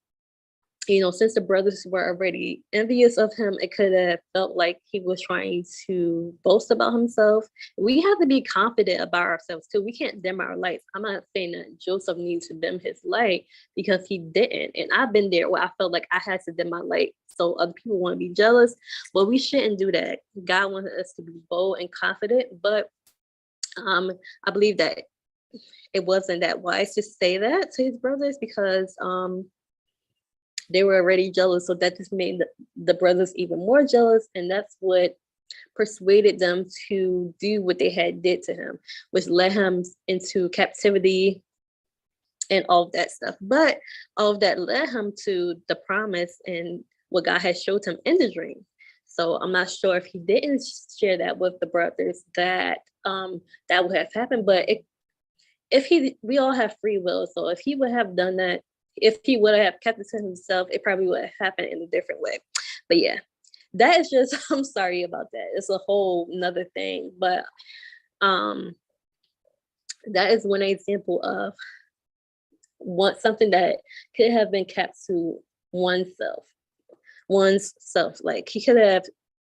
since the brothers were already envious of him, it could have felt like he was trying to boast about himself. We have to be confident about ourselves too. We can't dim our lights. I'm not saying that Joseph needs to dim his light, because he didn't. And I've been there where I felt like I had to dim my light so other people want to be jealous. But we shouldn't do that. God wanted us to be bold and confident. But I believe that it wasn't that wise to say that to his brothers, because they were already jealous. So that just made the brothers even more jealous. And that's what persuaded them to do what they had did to him, which led him into captivity and all of that stuff. But all of that led him to the promise and what God had showed him in the dream. So I'm not sure if he didn't share that with the brothers, that that would have happened. But we all have free will. So if he would have done that, if he would have kept it to himself, it probably would have happened in a different way. But yeah, that is just, I'm sorry about that. It's a whole nother thing. But that is one example of something that could have been kept to oneself. Like he could have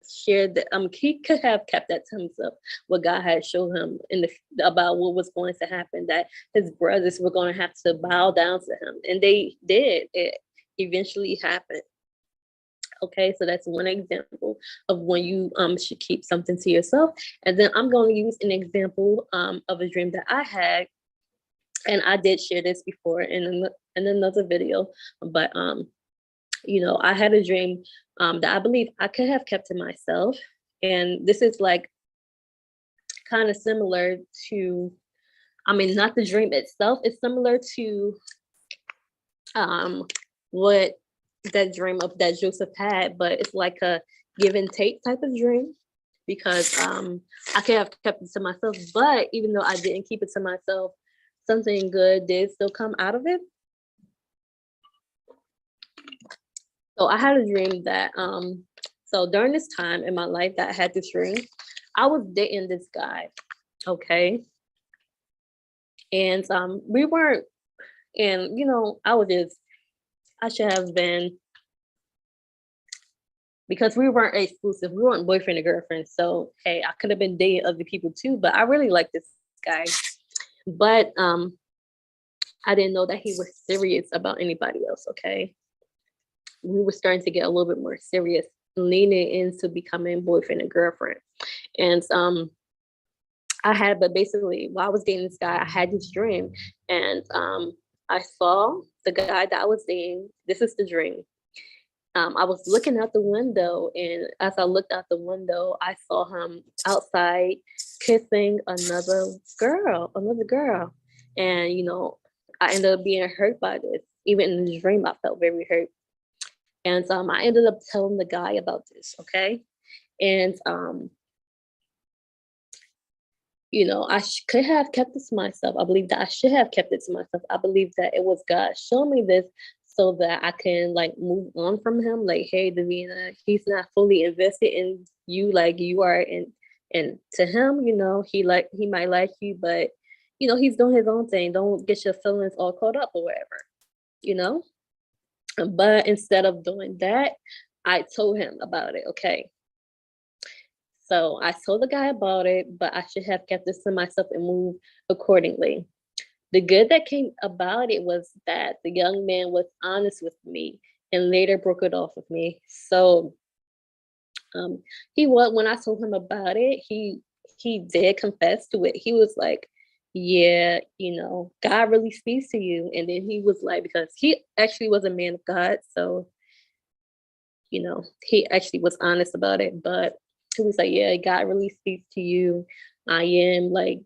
shared that. He could have kept that to himself. What God had showed him about what was going to happen, that his brothers were going to have to bow down to him, and they did. It eventually happened. Okay, so that's one example of when you should keep something to yourself. And then I'm going to use an example of a dream that I had, and I did share this before in another video, but I had a dream that I believe I could have kept to myself, and this is like kind of similar to, I mean, not the dream itself, it's similar to what that dream of that Joseph had, but it's like a give and take type of dream, because I could have kept it to myself, but even though I didn't keep it to myself, something good did still come out of it. So I had a dream that so during this time in my life that I had this dream, I was dating this guy, okay? And we weren't, and I should have been, because we weren't exclusive, we weren't boyfriend and girlfriend. So hey, I could have been dating other people too, but I really liked this guy. But I didn't know that he was serious about anybody else, okay? We were starting to get a little bit more serious, leaning into becoming boyfriend and girlfriend. And but basically while I was dating this guy, I had this dream, and I saw the guy that I was dating. This is the dream. I was looking out the window, and as I looked out the window, I saw him outside kissing another girl. And I ended up being hurt by this. Even in the dream, I felt very hurt. And I ended up telling the guy about this, okay? And could have kept it to myself. I believe that I should have kept it to myself. I believe that it was God showing me this so that I can like move on from him. Like, hey, Davina, he's not fully invested in you like you are, and to him, he might like you, but he's doing his own thing. Don't get your feelings all caught up or whatever, you know. But instead of doing that, I told him about it. Okay. So I told the guy about it, but I should have kept this to myself and moved accordingly. The good that came about it was that the young man was honest with me and later broke it off with me. So when I told him about it, he did confess to it. He was like, yeah, God really speaks to you. And then he was like, because he actually was a man of God, so he actually was honest about it. But he was like, yeah, God really speaks to you. I am like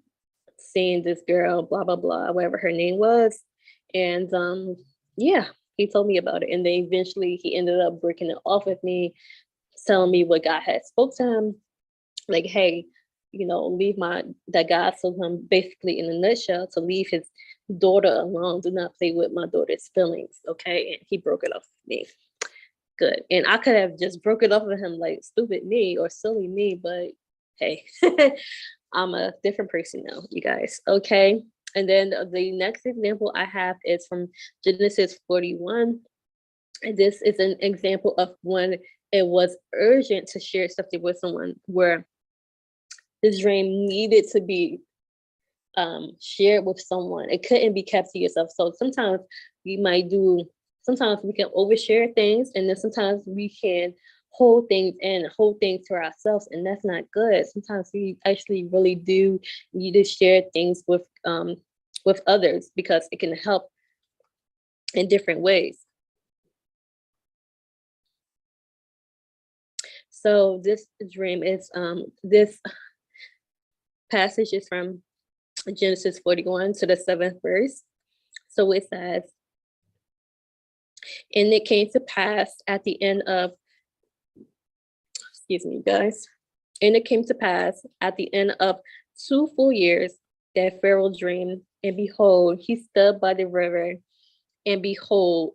seeing this girl, blah blah blah, whatever her name was. And yeah, he told me about it. And then eventually he ended up breaking it off with me, telling me what God had spoke to him. Like, hey, that God told him basically in a nutshell to leave his daughter alone. Do not play with my daughter's feelings. Okay. And he broke it off with me. Good. And I could have just broke it off with him like stupid me or silly me, but hey, I'm a different person now, you guys. Okay. And then the next example I have is from Genesis 41. And this is an example of when it was urgent to share something with someone, where this dream needed to be shared with someone. It couldn't be kept to yourself. So sometimes we can overshare things, and then sometimes we can hold things to ourselves, and that's not good. Sometimes we actually really do need to share things with others, because it can help in different ways. So this dream is this passage is from Genesis 41 to the 7th verse. So it says, and it came to pass at the end of, excuse me, guys. And it came to pass at the end of 2 full years that Pharaoh dreamed, and behold, he stood by the river, and behold,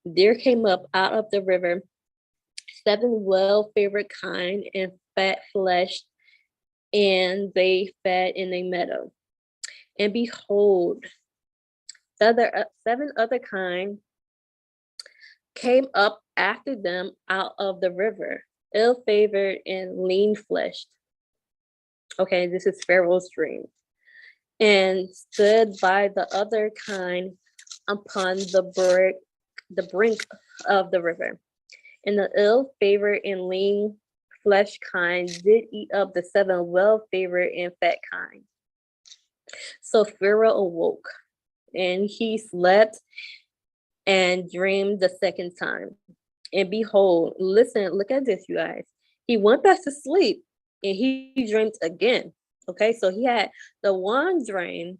there came up out of the river 7 well-favored kine and fat-fleshed, and they fed in a meadow. And behold, 7 other kine came up after them out of the river, ill-favored and lean-fleshed. Okay, this is Farrels Dream. And stood by the other kine upon the brink of the river. And the ill-favored and lean flesh kind did eat up the 7 well-favored and fat kind. So Pharaoh awoke, and he slept and dreamed the second time. And behold, listen, look at this, you guys. He went back to sleep and he dreamed again. Okay, so he had the one dream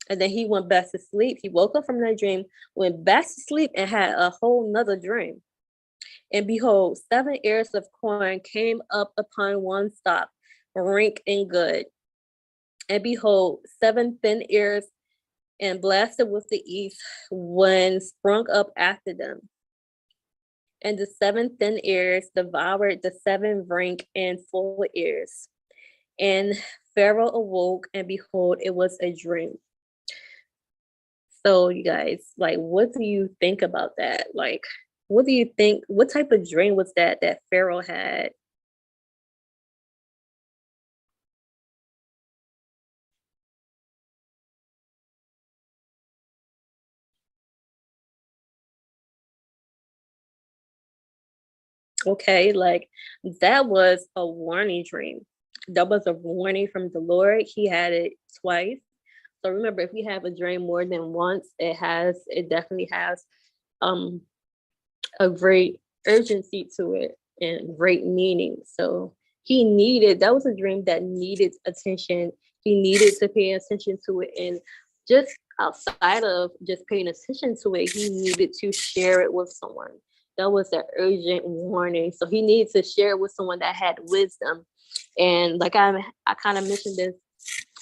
and then he went back to sleep. He woke up from that dream, went back to sleep, and had a whole nother dream. And behold, 7 ears of corn came up upon one stalk, rank and good. And behold, 7 thin ears and blasted with the east wind sprung up after them. And the 7 thin ears devoured the 7 rank and full ears. And Pharaoh awoke, and behold, it was a dream. So, you guys, like, what do you think about that? Like, what do you think? What type of dream was that Pharaoh had? Okay, like that was a warning dream. That was a warning from the Lord. He had it twice. So remember, if we have a dream more than once, it definitely has um a great urgency to it and great meaning. So that was a dream that needed attention. He needed to pay attention to it. And just outside of just paying attention to it, he needed to share it with someone. That was an urgent warning. So he needed to share it with someone that had wisdom. And like I kind of mentioned this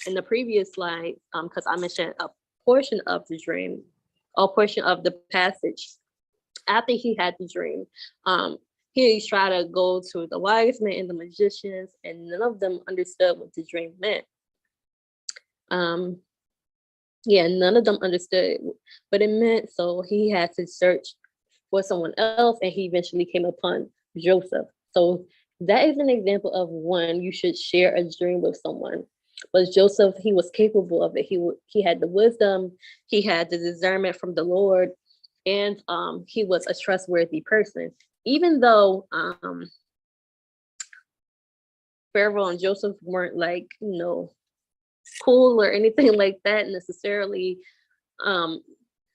in the previous slide, because I mentioned a portion of the dream, a portion of the passage after he had the dream. Um, he tried to go to the wise men and the magicians, and none of them understood what the dream meant. Um, yeah, none of them understood what it meant, so he had to search for someone else, and he eventually came upon Joseph. So that is an example of one you should share a dream with someone. But Joseph, he was capable of it. He had the wisdom, he had the discernment from the Lord, and he was a trustworthy person. Even though Pharaoh and Joseph weren't like cool or anything like that necessarily. Um,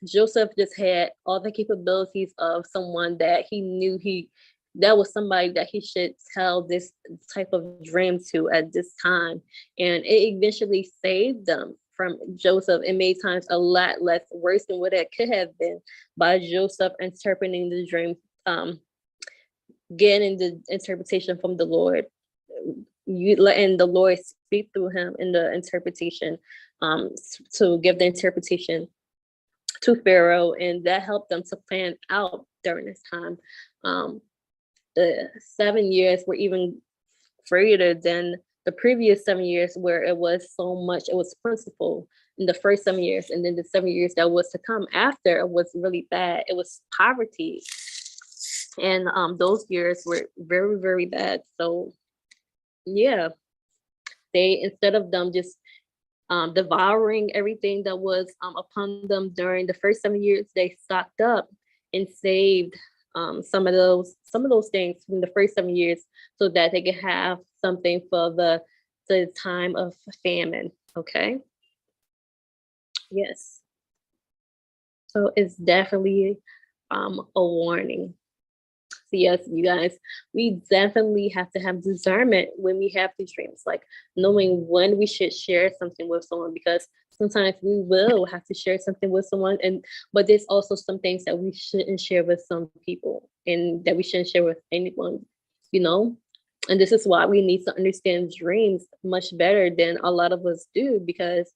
Joseph just had all the capabilities of someone that he knew that was somebody that he should tell this type of dream to at this time. And it eventually saved them from Joseph. It made times a lot less worse than what it could have been by Joseph interpreting the dream, getting the interpretation from the Lord. You letting the Lord speak through him in the interpretation, to give the interpretation to Pharaoh, and that helped them to plan out during this time. The 7 years were even greater than the previous 7 years, where it was so much, it was principle in the first 7 years, and then the 7 years that was to come after it was really bad. It was poverty, and those years were very, very bad. So yeah, they, instead of them just devouring everything that was upon them during the first 7 years, they stocked up and saved some of those things from the first 7 years, so that they could have something for the time of famine. Okay. Yes. So it's definitely a warning. So yes, you guys, we definitely have to have discernment when we have these dreams, like knowing when we should share something with someone, because sometimes we will have to share something with someone, and but there's also some things that we shouldn't share with some people, and that we shouldn't share with anyone, you know. And this is why we need to understand dreams much better than a lot of us do, because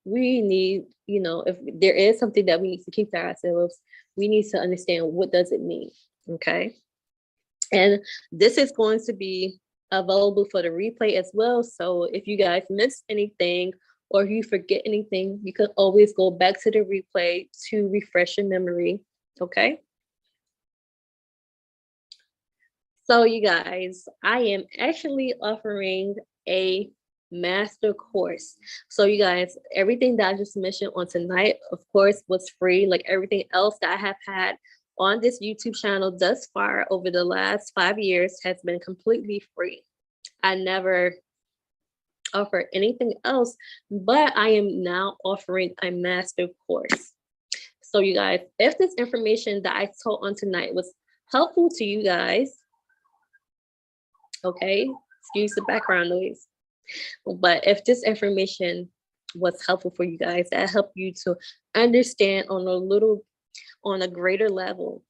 we need, if there is something that we need to keep to ourselves, we need to understand what does it mean. Okay. And this is going to be available for the replay as well. So if you guys miss anything or if you forget anything, you can always go back to the replay to refresh your memory. Okay. So you guys, I am actually offering a master course. So you guys, everything that I just mentioned on tonight, of course, was free. Like everything else that I have had on this YouTube channel thus far over the last 5 years has been completely free. I never offer anything else, but I am now offering a master course. So you guys, if this information that I told on tonight was helpful to you guys, okay, excuse the background noise, but if this information was helpful for you guys, that helped you to understand on a greater level,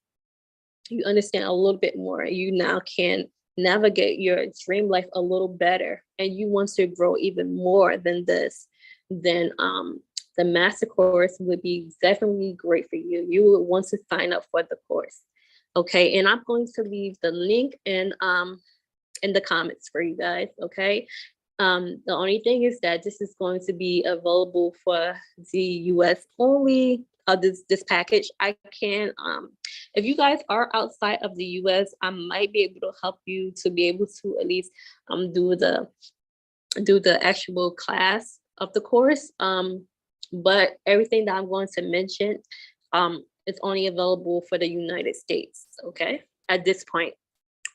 you understand a little bit more, you now can navigate your dream life a little better, and you want to grow even more than this, then the master course would be definitely great for you. You would want to sign up for the course. Okay, and I'm going to leave the link in the comments for you guys. Okay, the only thing is that this is going to be available for the US only. This package, I can if you guys are outside of the US, I might be able to help you to be able to at least do the actual class of the course. But everything that I'm going to mention is only available for the United States, okay, at this point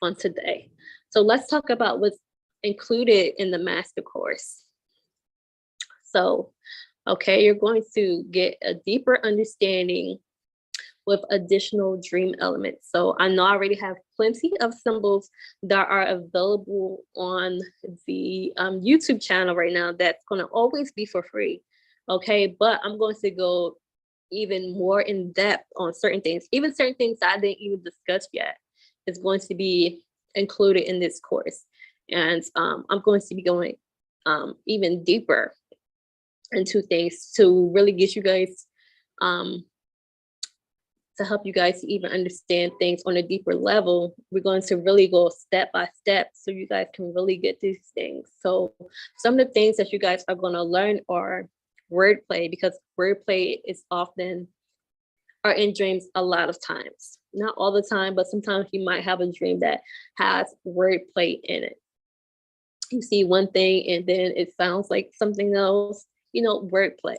on today. So let's talk about what's included in the master course. So, okay, you're going to get a deeper understanding with additional dream elements. So I know I already have plenty of symbols that are available on the YouTube channel right now that's going to always be for free. Okay, but I'm going to go even more in depth on certain things, even certain things I didn't even discuss yet is going to be included in this course. And I'm going to be going even deeper into things to really get you guys to help you guys to even understand things on a deeper level. We're going to really go step by step so you guys can really get these things. So some of the things that you guys are going to learn are wordplay, because wordplay is often are in dreams a lot of times. Not all the time, but sometimes you might have a dream that has wordplay in it. You see one thing and then it sounds like something else, wordplay.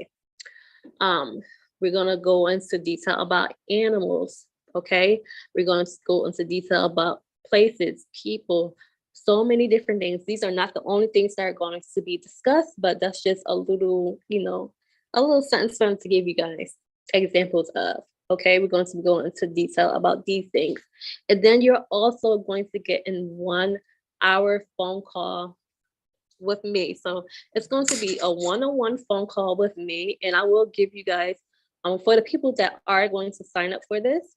We're going to go into detail about animals, okay? We're going to go into detail about places, people, so many different things. These are not the only things that are going to be discussed, but that's just a little, a little something to give you guys examples of, okay? We're going to go into detail about these things. And then you're also going to get in 1 hour phone call with me. So it's going to be a one-on-one phone call with me, and I will give you guys for the people that are going to sign up for this.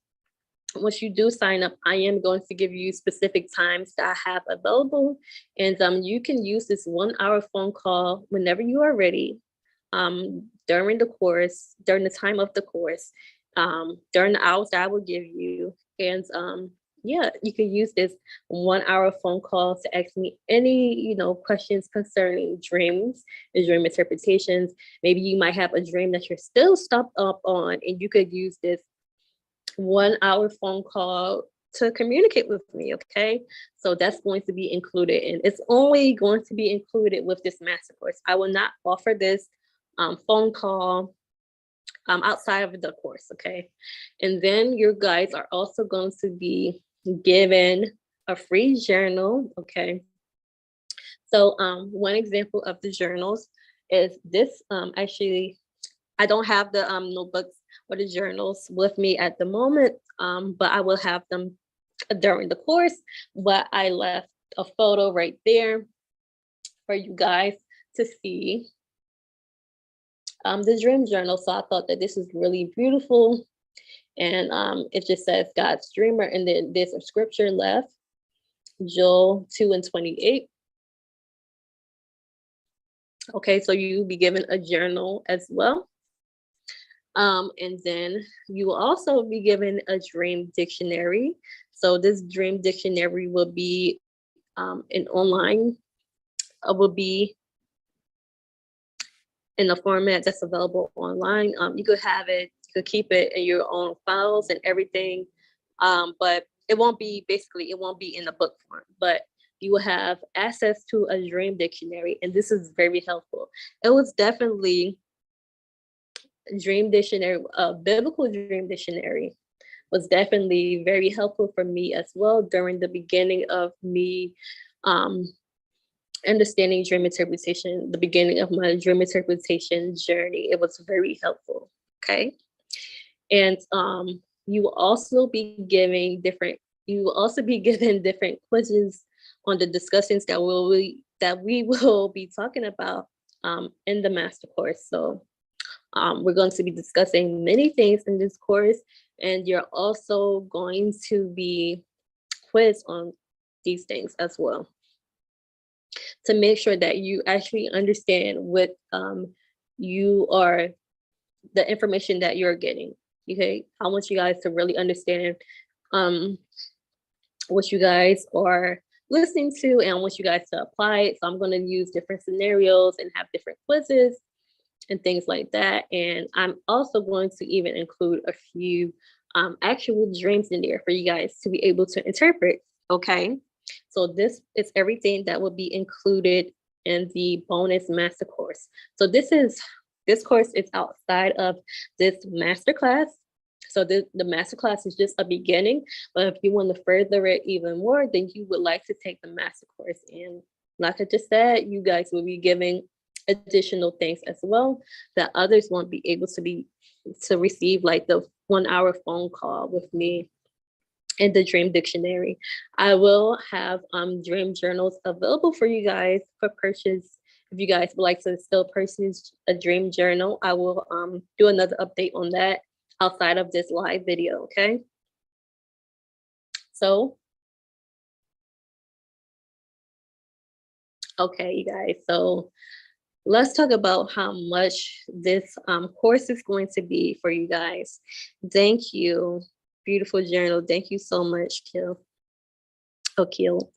Once you do sign up, I am going to give you specific times that I have available, and you can use this 1 hour phone call whenever you are ready, during the course, during the time of the course, during the hours that I will give you. And yeah, you can use this 1 hour phone call to ask me any, questions concerning dreams and dream interpretations. Maybe you might have a dream that you're still stuck up on, and you could use this 1 hour phone call to communicate with me. Okay, so that's going to be included, and it's only going to be included with this master course. I will not offer this phone call outside of the course. Okay, and then your guys are also going to be given a free journal. Okay, so one example of the journals is this. Actually, I don't have the notebooks or the journals with me at the moment, but I will have them during the course. But I left a photo right there for you guys to see the dream journal. So I thought that this is really beautiful. And it just says God's dreamer, and then there's a scripture left, Joel 2:28. Okay, so you'll be given a journal as well. And then you will also be given a dream dictionary. So this dream dictionary will be in online, will be in a format that's available online. You could have it, you could keep it in your own files and everything, but it won't be in the book form, but you will have access to a dream dictionary, and this is very helpful. It was definitely a dream dictionary, a biblical dream dictionary, was definitely very helpful for me as well during the beginning of me um, understanding dream interpretation, the beginning of my dream interpretation journey. It was very helpful. Okay. And you will also be giving different, you will also be given different quizzes on the discussions that we will be talking about in the master course. So we're going to be discussing many things in this course, and you're also going to be quizzed on these things as well to make sure that you actually understand what you are, the information that you're getting. Okay, I want you guys to really understand um, what you guys are listening to, and I want you guys to apply it. So I'm going to use different scenarios and have different quizzes and things like that. And I'm also going to even include a few actual dreams in there for you guys to be able to interpret. Okay. So this is everything that will be included in the bonus master course. So this course is outside of this master class. So the master class is just a beginning, but if you want to further it even more, then you would like to take the master course. And like I just said, you guys will be giving additional things as well that others won't be able to receive, like the 1 hour phone call with me and the dream dictionary. I will have dream journals available for you guys for purchase. If you guys would like to still purchase a dream journal, I will do another update on that outside of this live video. Okay, so okay, you guys, so let's talk about how much this course is going to be for you guys. Thank you, beautiful journal. Thank you so much, Kill. Oh, Kill.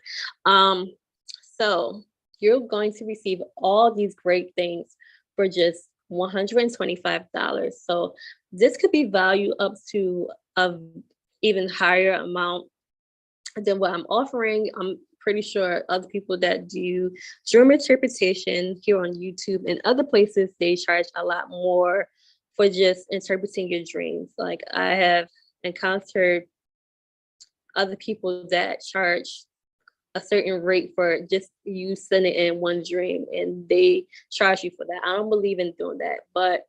So you're going to receive all these great things for just $125. So this could be valued up to a even higher amount than what I'm offering. I'm pretty sure other people that do dream interpretation here on YouTube and other places, they charge a lot more for just interpreting your dreams. Like I have encountered other people that charge a certain rate for just you sending in one dream, and they charge you for that. I don't believe in doing that, but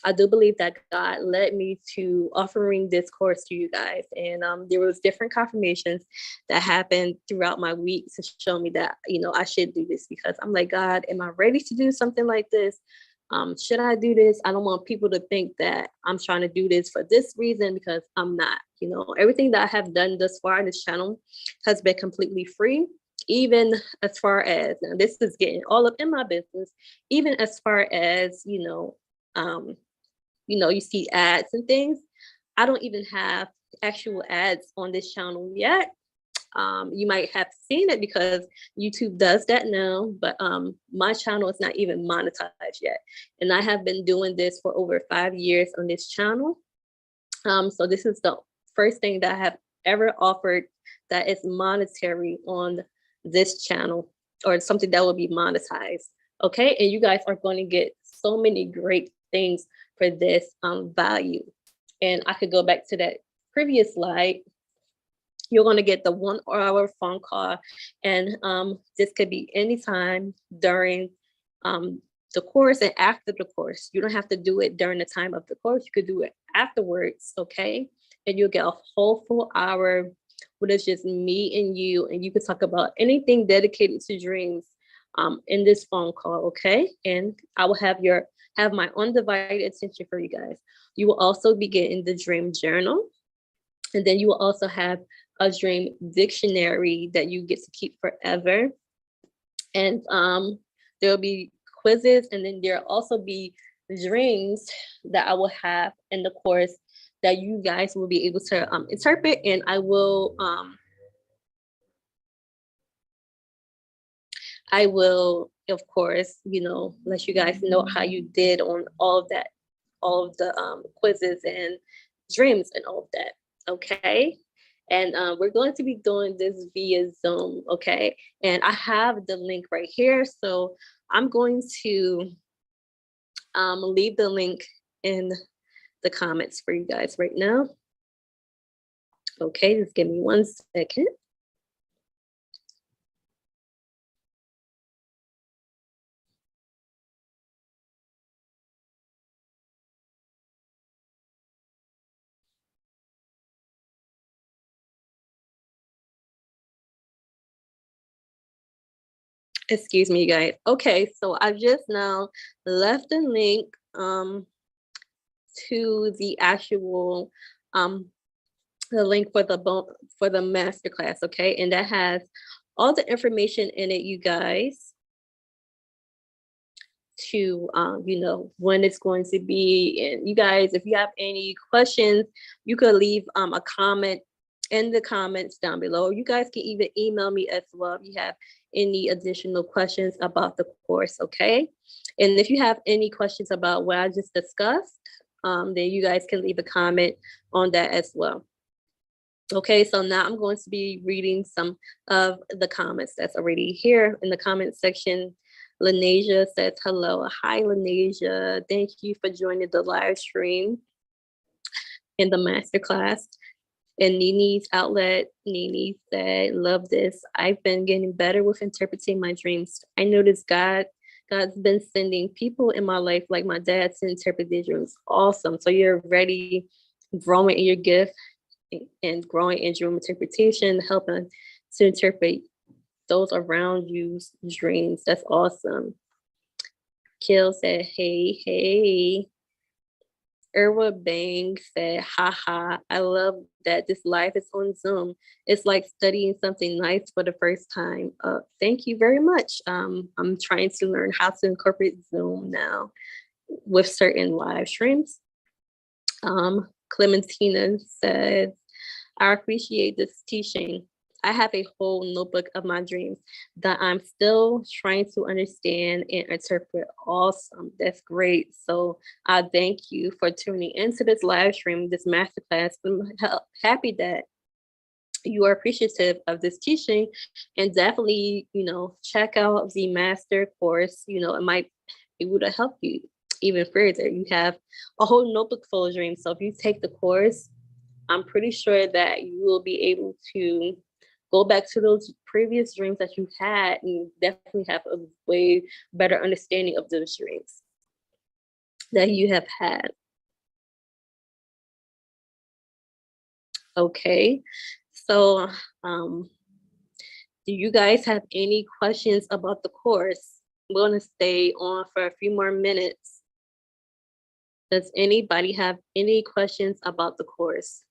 I do believe that God led me to offering this course to you guys. And there was different confirmations that happened throughout my week to show me that, you know, I should do this, because I'm like, God, am I ready to do something like this? Should I do this? I don't want people to think that I'm trying to do this for this reason, because I'm not. You know, everything that I have done thus far on this channel has been completely free. Even as far as, now this is getting all up in my business, even as far as, you see ads and things. I don't even have actual ads on this channel yet. You might have seen it because YouTube does that now, but my channel is not even monetized yet. And I have been doing this for over 5 years on this channel. So this is the first thing that I have ever offered that is monetary on this channel, or something that will be monetized. Okay, and you guys are going to get so many great things for this value. And I could go back to that previous slide. You're going to get the 1 hour phone call, and this could be anytime during the course and after the course. You don't have to do it during the time of the course. You could do it afterwards, okay? And you'll get a whole full hour where it's just me and you can talk about anything dedicated to dreams in this phone call, okay? And I will have my undivided attention for you guys. You will also be getting the dream journal, and then you will also have a dream dictionary that you get to keep forever. And there'll be quizzes, and then there'll also be dreams that I will have in the course that you guys will be able to interpret. And I will of course, let you guys know how you did on all of that, all of the quizzes and dreams and all of that. Okay. And we're going to be doing this via Zoom. Okay. And I have the link right here. So I'm going to leave the link in the comments for you guys right now. Okay, just give me 1 second. Excuse me, you guys. Okay, so I just now left the link to the actual um the link for for the masterclass, okay? And that has all the information in it, you guys, to when it's going to be. And you guys, if you have any questions, you could leave a comment in the comments down below. You guys can even email me as well if you have any additional questions about the course, okay? And if you have any questions about what I just discussed, then you guys can leave a comment on that as well. Okay, so now I'm going to be reading some of the comments that's already here in the comment section. Lanasia says hello. Hi, Lanasia. Thank you for joining the live stream in the masterclass. And Nini's outlet, Nini said, love this. I've been getting better with interpreting my dreams. I noticed God's been sending people in my life like my dad to interpret their dreams. Awesome. So you're already growing in your gift and growing in dream interpretation, helping to interpret those around you's dreams. That's awesome. Kill said, hey, hey. Irwa Bang said, haha, I love that this live is on Zoom. It's like studying something nice for the first time. Thank you very much. I'm trying to learn how to incorporate Zoom now with certain live streams. Clementina says, I appreciate this teaching. I have a whole notebook of my dreams that I'm still trying to understand and interpret. Awesome. That's great. So I thank you for tuning into this live stream, this masterclass. I'm happy that you are appreciative of this teaching, and definitely, check out the master course. It might be able to help you even further. You have a whole notebook full of dreams. So if you take the course, I'm pretty sure that you will be able to go back to those previous dreams that you had and definitely have a way better understanding of those dreams that you have had. Okay, so do you guys have any questions about the course? I'm going to stay on for a few more minutes. Does anybody have any questions about the course?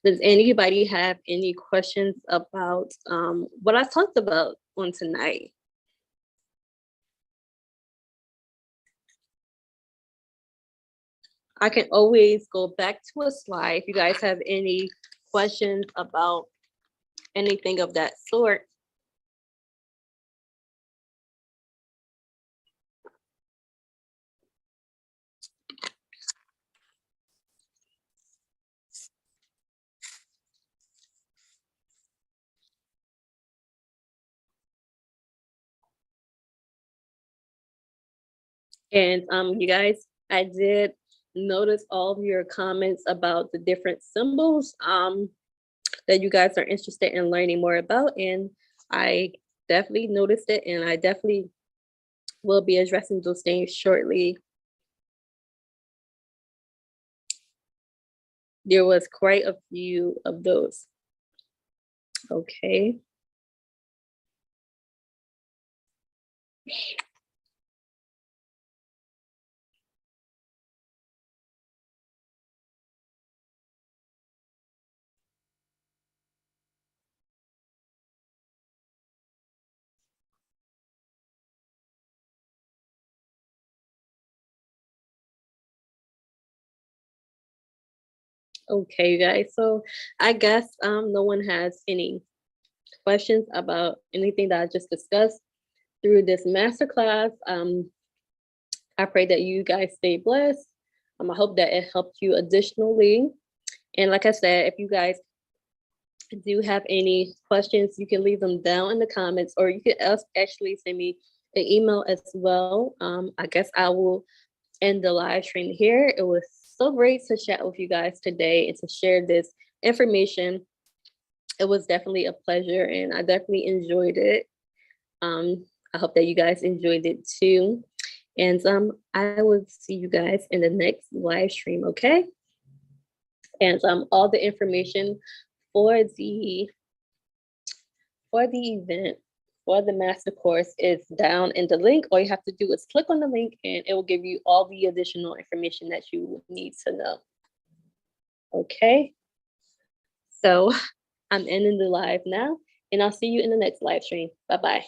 Does anybody have any questions about what I talked about on tonight? I can always go back to a slide if you guys have any questions about anything of that sort. And you guys, I did notice all of your comments about the different symbols that you guys are interested in learning more about. And I definitely noticed it, and I definitely will be addressing those things shortly. There was quite a few of those. Okay. Okay, you guys. So I guess no one has any questions about anything that I just discussed through this masterclass. I pray that you guys stay blessed. I hope that it helped you additionally. And like I said, if you guys do have any questions, you can leave them down in the comments, or you can actually send me an email as well. I guess I will end the live stream here. It was so great to chat with you guys today and to share this information. It was definitely a pleasure, and I definitely enjoyed it. I hope that you guys enjoyed it too. And I will see you guys in the next live stream, okay? And all the information for the event, for the master course, is down in the link. All you have to do is click on the link and it will give you all the additional information that you need to know. Okay, so I'm ending the live now, and I'll see you in the next live stream. Bye-bye.